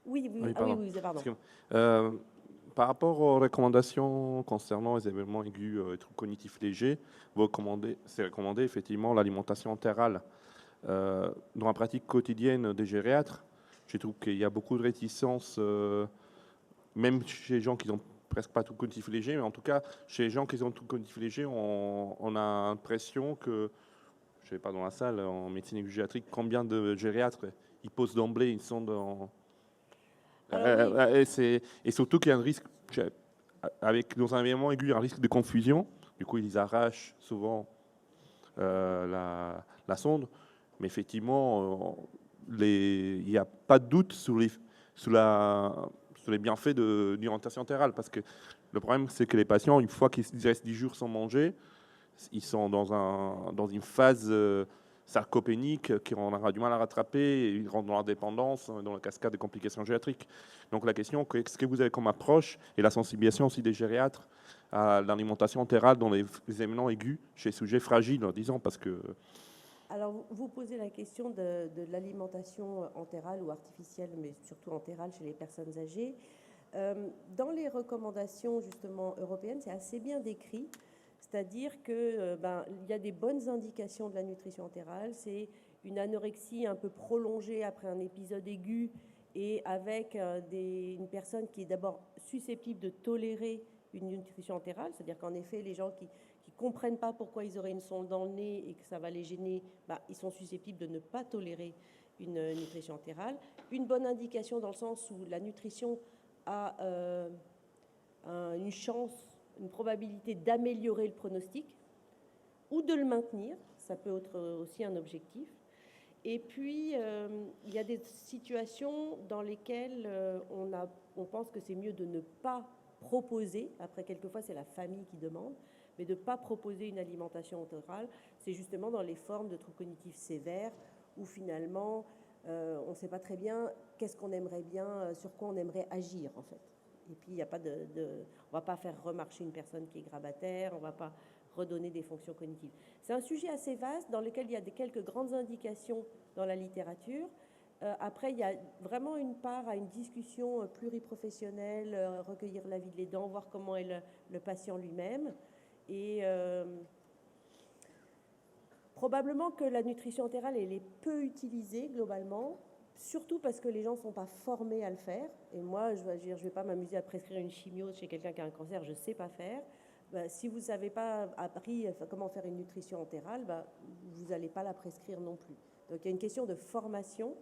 Oui, Pardon. pardon. Par rapport aux recommandations concernant les événements aigus et troubles cognitifs légers, c'est recommandé effectivement l'alimentation entérale. Dans la pratique quotidienne des gériatres, Je trouve qu'il y a beaucoup de réticence, même chez les gens qui n'ont presque pas tout cognitif léger, mais en tout cas, chez les gens qui ont tout cognitif léger, on a l'impression que, je ne sais pas dans la salle, en médecine aiguë gériatrique, combien de gériatres ils posent d'emblée une sonde en... et surtout qu'il y a un risque, dans un événement aigu, il y a un risque de confusion. Du coup, ils arrachent souvent la sonde. Mais effectivement, il n'y a pas de doute sur les bienfaits d'une orientation entérale. Parce que le problème, c'est que les patients, une fois qu'ils restent 10 jours sans manger, ils sont dans une phase sarcopénique qu'on aura du mal à rattraper, ils rentrent dans la dépendance, dans la cascade de complications gériatriques. Donc la question, qu'est-ce que vous avez comme approche, et la sensibilisation aussi des gériatres à l'alimentation entérale dans les événements aigus chez les sujets fragiles, en disant, parce que... Alors, vous posez la question de l'alimentation entérale ou artificielle, mais surtout entérale chez les personnes âgées. Dans les recommandations justement européennes, c'est assez bien décrit. C'est-à-dire qu'il y a des bonnes indications de la nutrition entérale. C'est une anorexie un peu prolongée après un épisode aigu et avec une personne qui est d'abord susceptible de tolérer une nutrition entérale. C'est-à-dire qu'en effet, les gens qui ne comprennent pas pourquoi ils auraient une sonde dans le nez et que ça va les gêner, ils sont susceptibles de ne pas tolérer une nutrition entérale. Une bonne indication dans le sens où la nutrition a une chance, une probabilité d'améliorer le pronostic ou de le maintenir, ça peut être aussi un objectif. Et puis, il y a des situations dans lesquelles on pense que c'est mieux de ne pas proposer, après quelquefois c'est la famille qui demande, mais de ne pas proposer une alimentation entérale. C'est justement dans les formes de troubles cognitifs sévères où finalement on ne sait pas très bien qu'est-ce qu'on aimerait bien, sur quoi on aimerait agir en fait. Et puis, il n'y a pas on va pas faire remarcher une personne qui est grabataire, on ne va pas redonner des fonctions cognitives. C'est un sujet assez vaste dans lequel il y a quelques grandes indications dans la littérature. Après, il y a vraiment une part à une discussion pluriprofessionnelle, recueillir l'avis de l'aidant, voir comment est le patient lui-même. Et probablement que la nutrition entérale, elle est peu utilisée globalement. Surtout parce que les gens ne sont pas formés à le faire. Et moi, je ne vais pas m'amuser à prescrire une chimio chez quelqu'un qui a un cancer, je ne sais pas faire. Si vous n'avez pas appris comment faire une nutrition entérale, vous n'allez pas la prescrire non plus. Donc il y a une question de formation,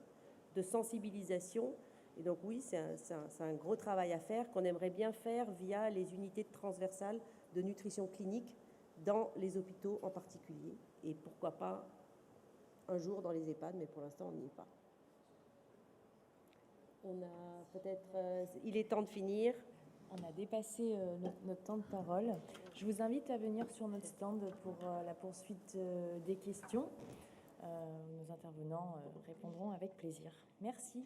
de sensibilisation. Et donc oui, c'est un gros travail à faire qu'on aimerait bien faire via les unités transversales de nutrition clinique dans les hôpitaux en particulier. Et pourquoi pas un jour dans les EHPAD, mais pour l'instant, on n'y est pas. Il est temps de finir. On a dépassé notre temps de parole. Je vous invite à venir sur notre stand pour la poursuite des questions. Nos intervenants répondront avec plaisir. Merci.